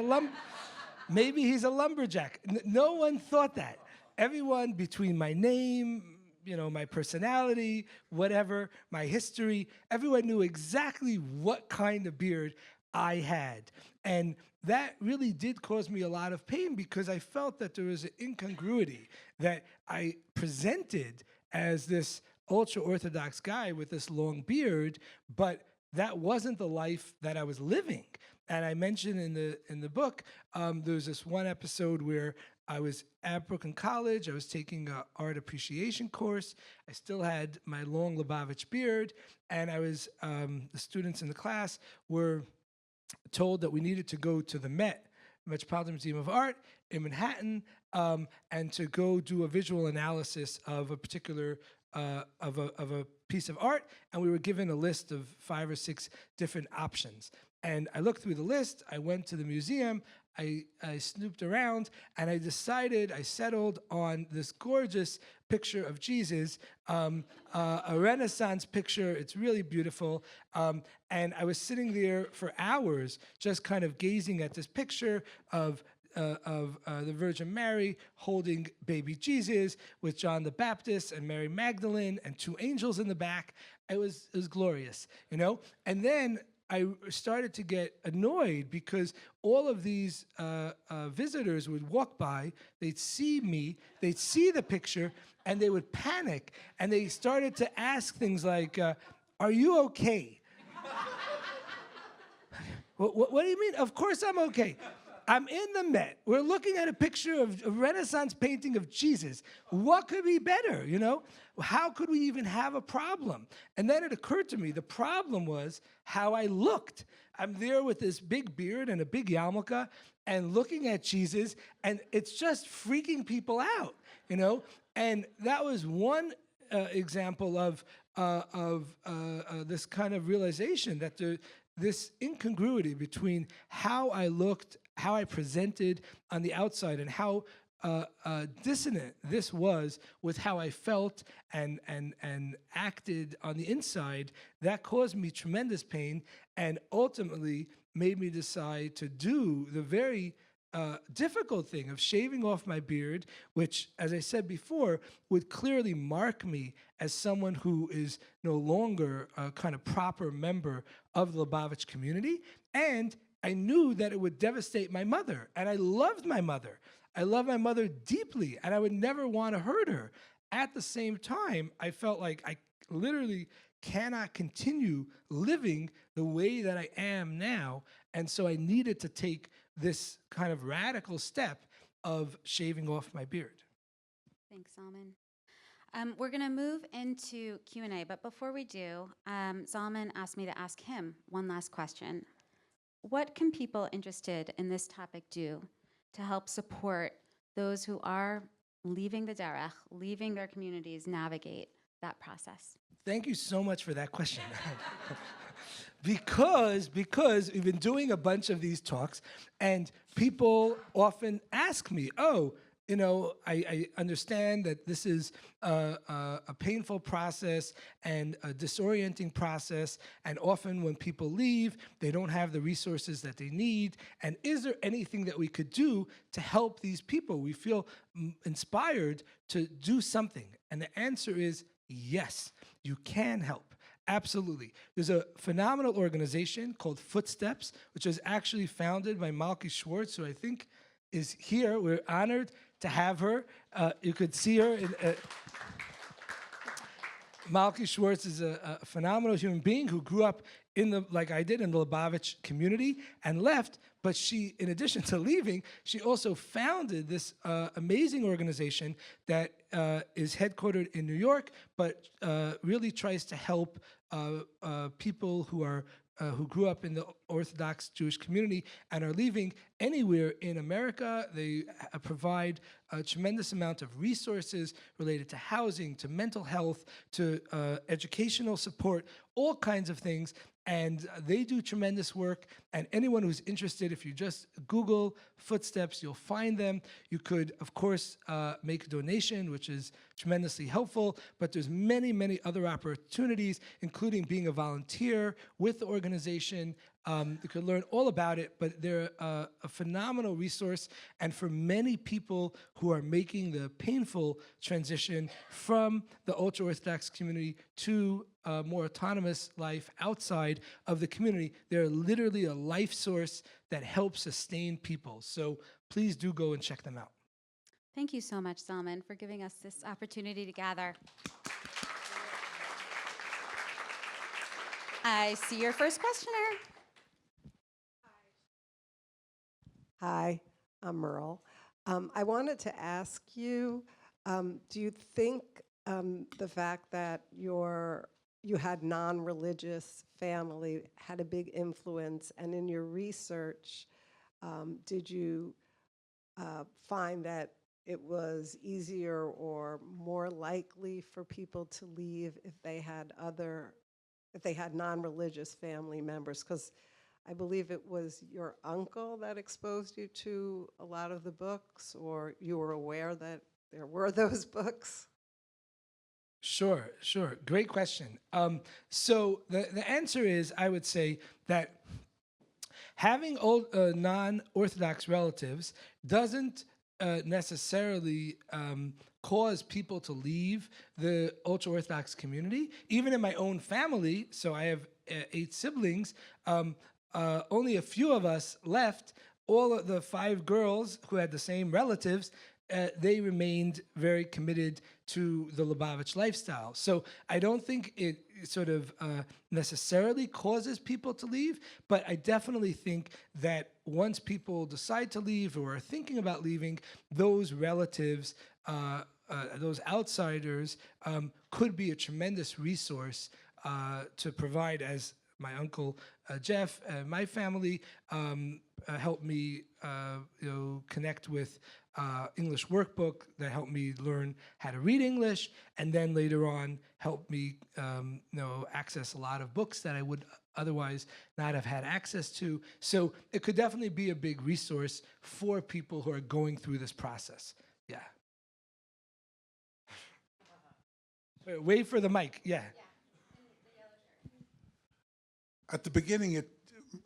a lumberjack. No one thought that. Everyone, between my name, my personality, whatever, my history, everyone knew exactly what kind of beard I had. And that really did cause me a lot of pain because I felt that there was an incongruity, that I presented as this ultra-Orthodox guy with this long beard, but that wasn't the life that I was living. And I mentioned in the book, there was this one episode where I was at Brooklyn College. I was taking an art appreciation course. I still had my long Lubavitch beard, and I was the students in the class were told that we needed to go to the Met, Metropolitan Museum of Art in Manhattan, and to go do a visual analysis of a particular of a piece of art, and we were given a list of 5 or 6 different options. And I looked through the list, I went to the museum, I snooped around, and I settled on this gorgeous picture of Jesus, a Renaissance picture. It's really beautiful. And I was sitting there for hours just kind of gazing at this picture of the Virgin Mary holding baby Jesus with John the Baptist and Mary Magdalene and 2 angels in the back. It was glorious, you know? And then I started to get annoyed because all of these visitors would walk by, they'd see me, they'd see the picture, and they would panic. And they started to ask things like, are you okay? What do you mean? Of course I'm okay. I'm in the Met. We're looking at a picture of a Renaissance painting of Jesus. What could be better, you know? How could we even have a problem? And then it occurred to me, the problem was how I looked. I'm there with this big beard and a big yarmulke and looking at Jesus, and it's just freaking people out, you know? And that was one example of this kind of realization that this incongruity between how I looked, how I presented on the outside, and how dissonant this was with how I felt and acted on the inside, that caused me tremendous pain and ultimately made me decide to do the very difficult thing of shaving off my beard, which, as I said before, would clearly mark me as someone who is no longer a kind of proper member of the Lubavitch community. And I knew that it would devastate my mother, and I loved my mother. I love my mother deeply, and I would never want to hurt her. At the same time, I felt like I literally cannot continue living the way that I am now, and so I needed to take this kind of radical step of shaving off my beard. Thanks, Zalman. We're going to move into Q&A, but before we do, Zalman asked me to ask him one last question. What can people interested in this topic do to help support those who are leaving the derech, leaving their communities, navigate that process? Thank you so much for that question. Because we've been doing a bunch of these talks, and people often ask me, oh, you know, I understand that this is a painful process and a disorienting process, and often when people leave, they don't have the resources that they need, and is there anything that we could do to help these people? We feel inspired to do something, and the answer is yes, you can help. Absolutely. There's a phenomenal organization called Footsteps, which was actually founded by Malki Schwartz, who I think is here. We're honored to have her. You could see her. Malki Schwartz is a phenomenal human being who grew up like I did, in the Lubavitch community and left. But she, in addition to leaving, she also founded this amazing organization that is headquartered in New York, but really tries to help people who grew up in the Orthodox Jewish community and are leaving anywhere in America. They provide a tremendous amount of resources related to housing, to mental health, to educational support, all kinds of things. And they do tremendous work. And anyone who's interested, if you just Google Footsteps, you'll find them. You could, of course, make a donation, which is tremendously helpful. But there's many, many other opportunities, including being a volunteer with the organization, You could learn all about it, but they're a phenomenal resource. And for many people who are making the painful transition from the ultra-Orthodox community to a more autonomous life outside of the community, they're literally a life source that helps sustain people. So please do go and check them out. Thank you so much, Zalman, for giving us this opportunity to gather. I see your first questioner. Hi, I'm Merle. I wanted to ask you, do you think the fact that you had non-religious family had a big influence, and in your research, did you find that it was easier or more likely for people to leave if they had non-religious family members? Because I believe it was your uncle that exposed you to a lot of the books, or you were aware that there were those books? Sure. Great question. So the answer is, I would say that having non-Orthodox relatives doesn't necessarily cause people to leave the ultra-Orthodox community. Even in my own family, so I have 8 siblings, only a few of us left. All of the 5 girls who had the same relatives, they remained very committed to the Lubavitch lifestyle. So I don't think it sort of necessarily causes people to leave, but I definitely think that once people decide to leave or are thinking about leaving, those relatives, those outsiders, could be a tremendous resource to provide, as my uncle Jeff and my family helped me connect with English workbook that helped me learn how to read English, and then later on helped me access a lot of books that I would otherwise not have had access to. So it could definitely be a big resource for people who are going through this process. Yeah. Wait for the mic. Yeah. At the beginning,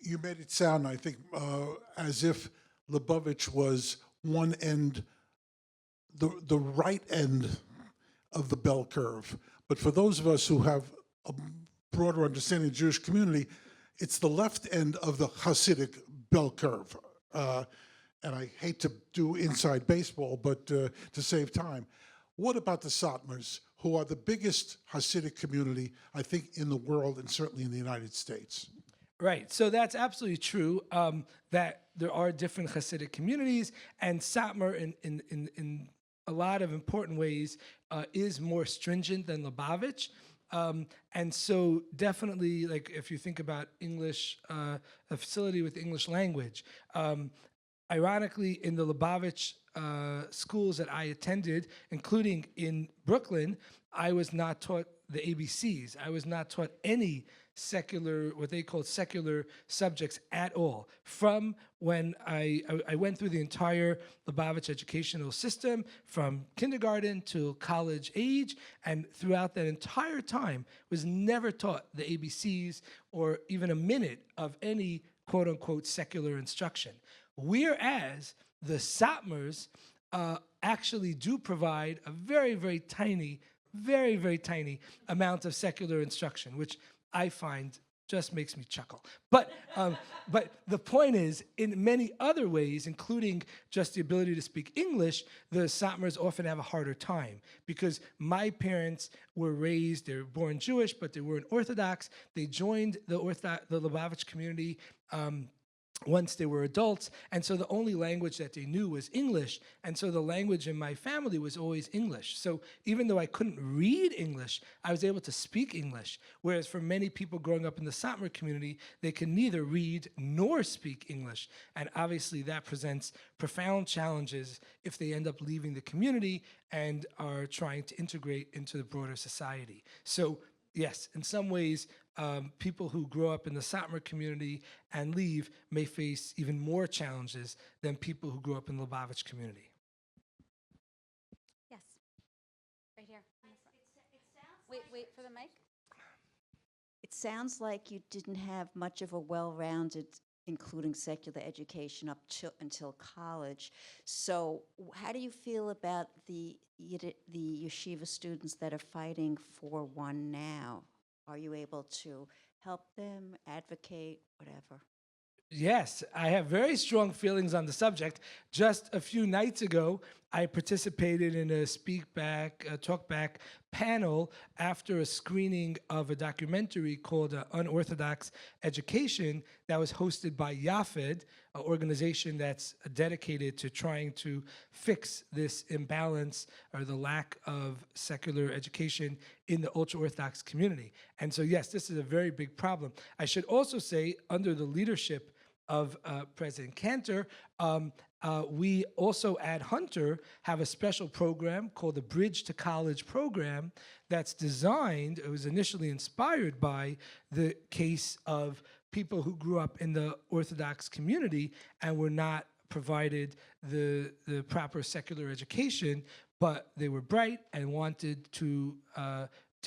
you made it sound, I think, as if Lubavitch was one end, the right end of the bell curve. But for those of us who have a broader understanding of the Jewish community, it's the left end of the Hasidic bell curve. And I hate to do inside baseball, but to save time, what about the Satmars, who are the biggest Hasidic community, I think, in the world and certainly in the United States? Right. So that's absolutely true, that there are different Hasidic communities, and Satmar in a lot of important ways is more stringent than Lubavitch. And so definitely, like if you think about English, a facility with English language, ironically, in the Lubavitch schools that I attended, including in Brooklyn, I was not taught the ABCs. I was not taught any secular, what they called secular subjects at all. From when I went through the entire Lubavitch educational system, from kindergarten to college age, and throughout that entire time was never taught the ABCs or even a minute of any quote-unquote secular instruction. Whereas the Satmars actually do provide a very, very tiny amount of secular instruction, which I find just makes me chuckle. But the point is, in many other ways, including just the ability to speak English, the Satmars often have a harder time, because my parents were raised, they were born Jewish, but they weren't Orthodox. They joined the Lubavitch community once they were adults, and so the only language that they knew was English, and so the language in my family was always English. So even though I couldn't read English, I was able to speak English, whereas for many people growing up in the Satmar community, they can neither read nor speak English, and obviously that presents profound challenges if they end up leaving the community and are trying to integrate into the broader society. So yes, in some ways, people who grow up in the Satmar community and leave may face even more challenges than people who grew up in the Lubavitch community. Yes. Right here. Wait for the mic. It sounds like you didn't have much of a well-rounded, including secular education until college. So how do you feel about the yeshiva students that are fighting for one now? Are you able to help them, advocate, whatever? Yes, I have very strong feelings on the subject. Just a few nights ago, I participated in a talk back panel after a screening of a documentary called Unorthodox Education that was hosted by Yafed, an organization that's dedicated to trying to fix this imbalance or the lack of secular education in the ultra-Orthodox community. And so, yes, this is a very big problem. I should also say, under the leadership of President Cantor, we also at Hunter have a special program called the Bridge to College program that's designed, it was initially inspired by the case of people who grew up in the Orthodox community and were not provided the proper secular education, but they were bright and wanted to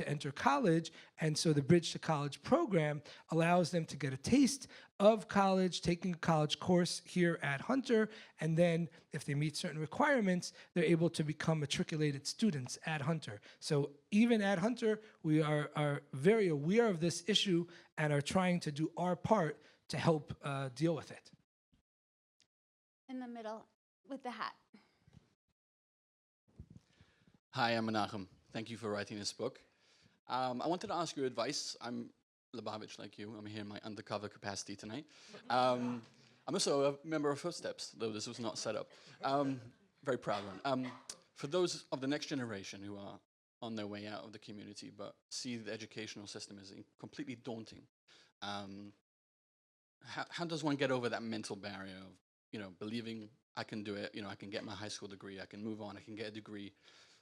enter college. And so the Bridge to College program allows them to get a taste of college, taking a college course here at Hunter, and then if they meet certain requirements, they're able to become matriculated students at Hunter. So even at Hunter, we are very aware of this issue and are trying to do our part to help deal with it. In the middle with the hat. Hi, I'm Menachem. Thank you for writing this book. I wanted to ask your advice. I'm Lubavitch like you. I'm here in my undercover capacity tonight. I'm also a member of Footsteps, though this was not set up. Very proud one. For those of the next generation who are on their way out of the community but see the educational system as completely daunting, how does one get over that mental barrier of, believing I can do it, I can get my high school degree, I can move on, I can get a degree?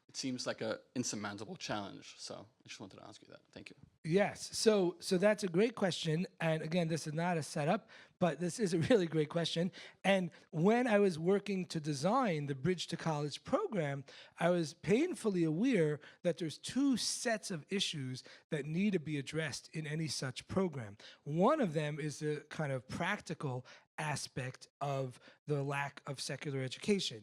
It seems like an insurmountable challenge. So I just wanted to ask you that. Thank you. Yes, so that's a great question. And again, this is not a setup, but this is a really great question. And when I was working to design the Bridge to College program, I was painfully aware that there's two sets of issues that need to be addressed in any such program. One of them is the kind of practical aspect of the lack of secular education.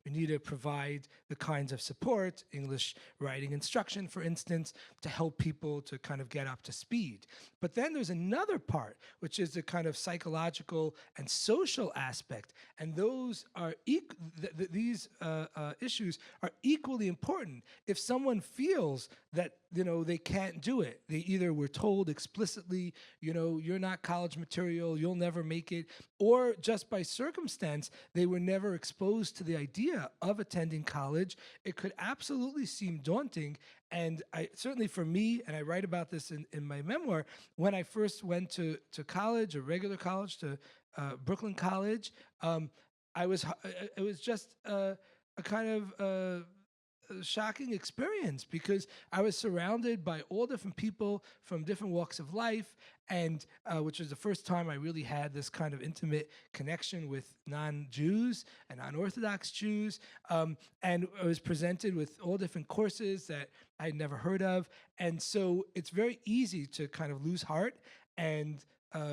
We need to provide the kinds of support, English writing instruction, for instance, to help people to kind of get up to speed. But then there's another part, which is the kind of psychological and social aspect, and those are these issues are equally important. If someone feels that they can't do it, they either were told explicitly, you're not college material, you'll never make it, or just by circumstance, they were never exposed to the idea of attending college, it could absolutely seem daunting. And certainly for me, and I write about this in my memoir, when I first went to college, a regular college, to Brooklyn College, it was just a kind of shocking experience because I was surrounded by all different people from different walks of life, and which was the first time I really had this kind of intimate connection with non-Jews and non-Orthodox Jews, and I was presented with all different courses that I'd never heard of, and so it's very easy to kind of lose heart and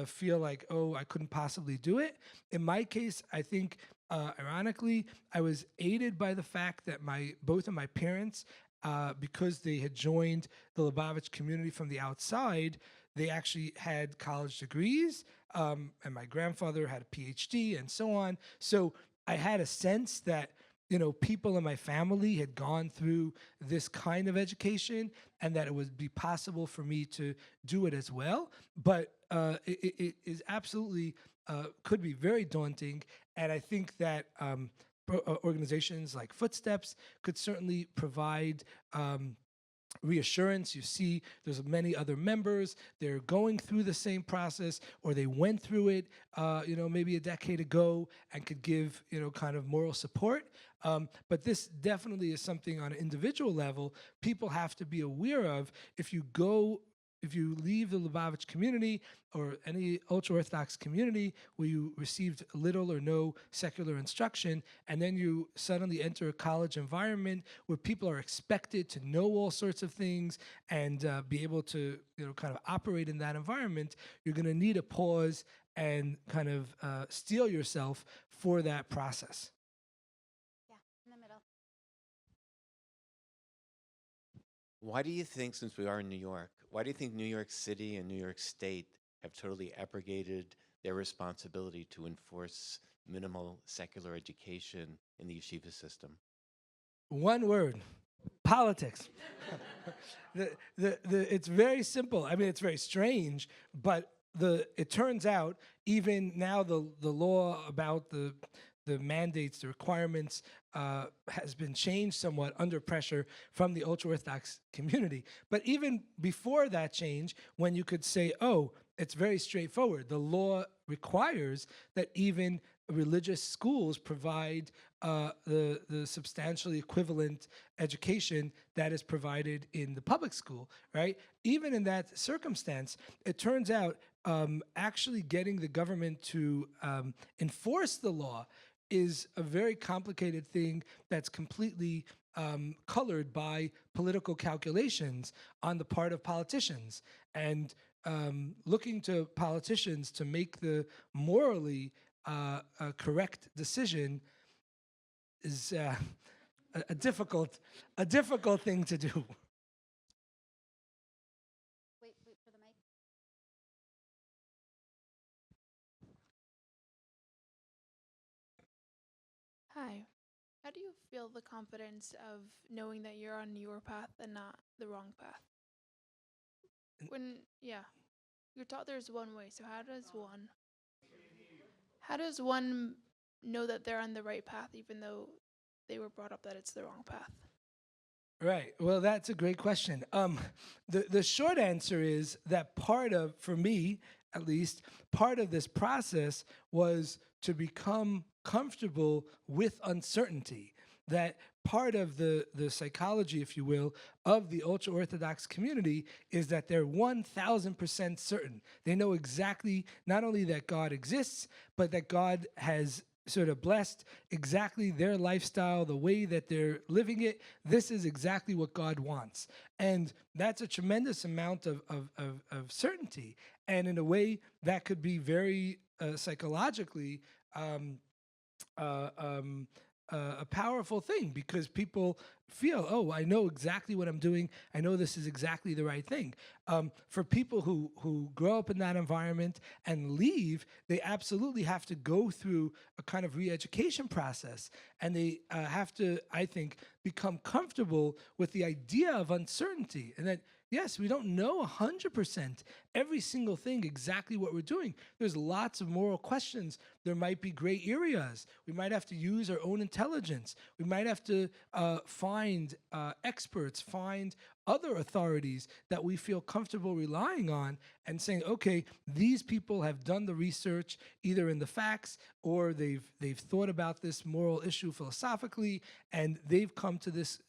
feel like, oh, I couldn't possibly do it. In my case, I think ironically, I was aided by the fact that both of my parents, because they had joined the Lubavitch community from the outside, they actually had college degrees, and my grandfather had a PhD and so on. So I had a sense that people in my family had gone through this kind of education and that it would be possible for me to do it as well. But it is absolutely could be very daunting. And I think that organizations like Footsteps could certainly provide reassurance. You see, there's many other members. They're going through the same process, or they went through it, maybe a decade ago, and could give, kind of moral support. But this definitely is something on an individual level people have to be aware of. If you go if you leave the Lubavitch community or any ultra-Orthodox community where you received little or no secular instruction, and then you suddenly enter a college environment where people are expected to know all sorts of things and be able to, kind of operate in that environment, you're going to need a pause and kind of steel yourself for that process. Yeah, in the middle. Why do you think, since we are in New York, why do you think New York City and New York State have totally abrogated their responsibility to enforce minimal secular education in the yeshiva system? One word: politics. It's very simple. I mean, it's very strange, but it turns out even now the law about the mandates, the requirements, has been changed somewhat under pressure from the ultra-Orthodox community. But even before that change, when you could say, oh, it's very straightforward, the law requires that even religious schools provide the substantially equivalent education that is provided in the public school, right? Even in that circumstance, it turns out actually getting the government to enforce the law is a very complicated thing that's completely colored by political calculations on the part of politicians. And looking to politicians to make the morally correct decision is a difficult thing to do. Wait for the mic. Hi. How do you feel the confidence of knowing that you're on your path and not the wrong path? You're taught there's one way, so how does one know that they're on the right path even though they were brought up that it's the wrong path? Right. Well, that's a great question. The short answer is that for me at least, part of this process was to become comfortable with uncertainty. That part of the psychology, if you will, of the ultra-Orthodox community is that they're 1,000% certain. They know exactly not only that God exists, but that God has sort of blessed exactly their lifestyle, the way that they're living it. This is exactly what God wants. And that's a tremendous amount of certainty. And in a way, that could be very psychologically a powerful thing, because people feel, oh, I know exactly what I'm doing. I know this is exactly the right thing. For people who grow up in that environment and leave, they absolutely have to go through a kind of re-education process. And they have to, I think, become comfortable with the idea of uncertainty, and that, yes, we don't know 100% every single thing, exactly what we're doing. There's lots of moral questions. There might be gray areas. We might have to use our own intelligence. We might have to find experts, find other authorities that we feel comfortable relying on and saying, okay, these people have done the research either in the facts or they've thought about this moral issue philosophically, and they've come to this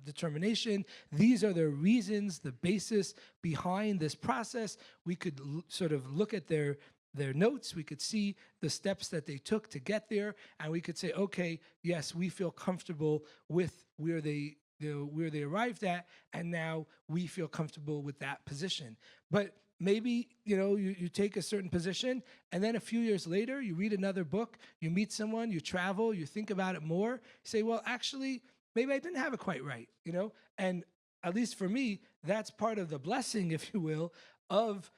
determination. These are their reasons, the basis behind this process. We could sort of look at their notes, we could see the steps that they took to get there, and we could say, okay, yes, we feel comfortable with where they arrived at, and now we feel comfortable with that position. But maybe, you take a certain position, and then a few years later, you read another book, you meet someone, you travel, you think about it more, you say, well, actually, maybe I didn't have it quite right, And at least for me, that's part of the blessing, if you will, of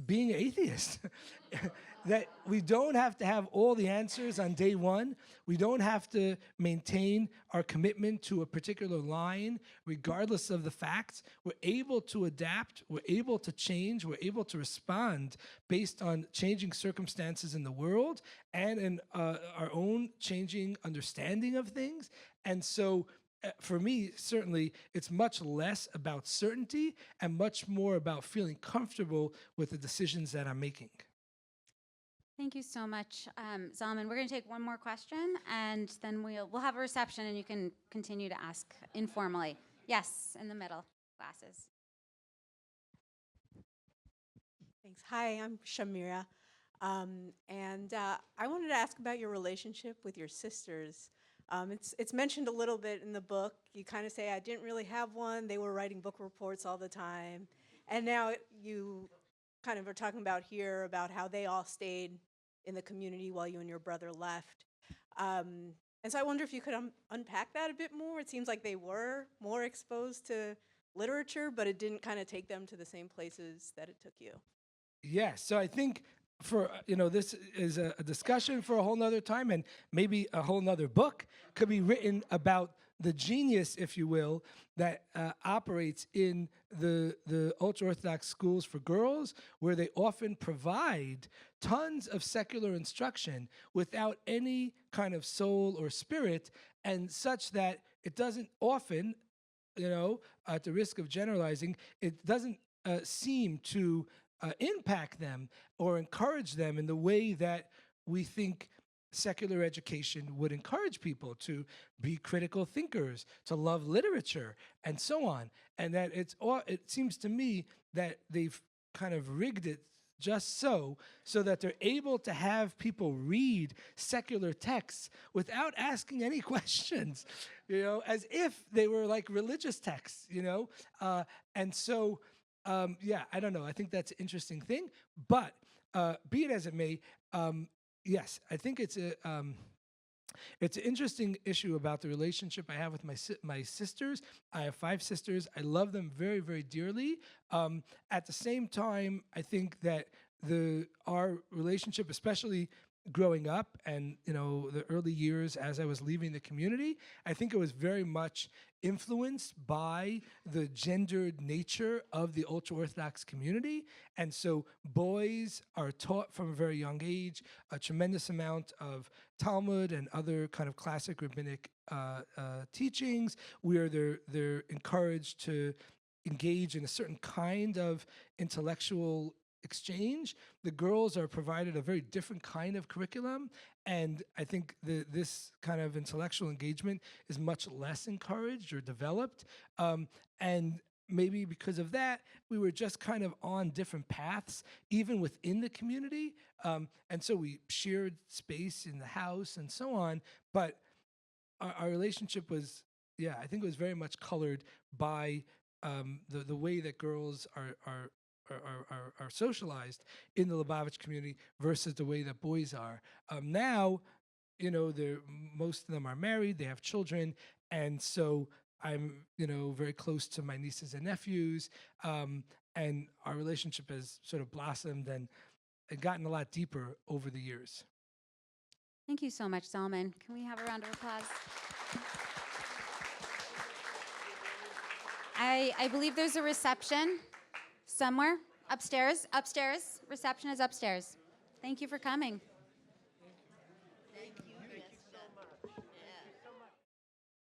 being an atheist. That we don't have to have all the answers on day one. We don't have to maintain our commitment to a particular line, regardless of the facts. We're able to adapt. We're able to change. We're able to respond based on changing circumstances in the world and in our own changing understanding of things. And so, for me, certainly, it's much less about certainty and much more about feeling comfortable with the decisions that I'm making. Thank you so much, Zalman. We're going to take one more question, and then we'll have a reception, and you can continue to ask informally. Yes, in the middle, glasses. Thanks. Hi, I'm Shamira. I wanted to ask about your relationship with your sisters. It's mentioned a little bit in the book. You kind of say, I didn't really have one. They were writing book reports all the time. And now you kind of are talking about here about how they all stayed in the community while you and your brother left. And so I wonder if you could unpack that a bit more. It seems like they were more exposed to literature, but it didn't kind of take them to the same places that it took you. Yes. So I think for, this is a discussion for a whole nother time, and maybe a whole nother book could be written about the genius, if you will, that operates in the ultra-Orthodox schools for girls, where they often provide tons of secular instruction without any kind of soul or spirit, and such that it doesn't often, at the risk of generalizing, it doesn't seem to impact them or encourage them in the way that we think secular education would encourage people to be critical thinkers, to love literature, and so on. And that it seems to me that they've kind of rigged it just so that they're able to have people read secular texts without asking any questions, as if they were like religious texts, and so I don't know. I think that's an interesting thing. But be it as it may, yes, I think it's an interesting issue about the relationship I have with my sisters. I have 5 sisters. I love them very, very dearly. At the same time, I think that our relationship, especially growing up and the early years as I was leaving the community, I think it was very much influenced by the gendered nature of the ultra-Orthodox community. And so boys are taught from a very young age a tremendous amount of Talmud and other kind of classic rabbinic teachings, where they're encouraged to engage in a certain kind of intellectual exchange. The girls are provided a very different kind of curriculum, and I think this kind of intellectual engagement is much less encouraged or developed. And maybe because of that, we were just kind of on different paths, even within the community. And so we shared space in the house and so on, but our relationship was, I think it was very much colored by the way that girls are socialized in the Lubavitch community versus the way that boys are. Now, most of them are married, they have children, and so I'm, very close to my nieces and nephews, and our relationship has sort of blossomed and gotten a lot deeper over the years. Thank you so much, Zalman. Can we have a round of applause? I believe there's a reception somewhere upstairs. Reception is upstairs. Thank you for coming.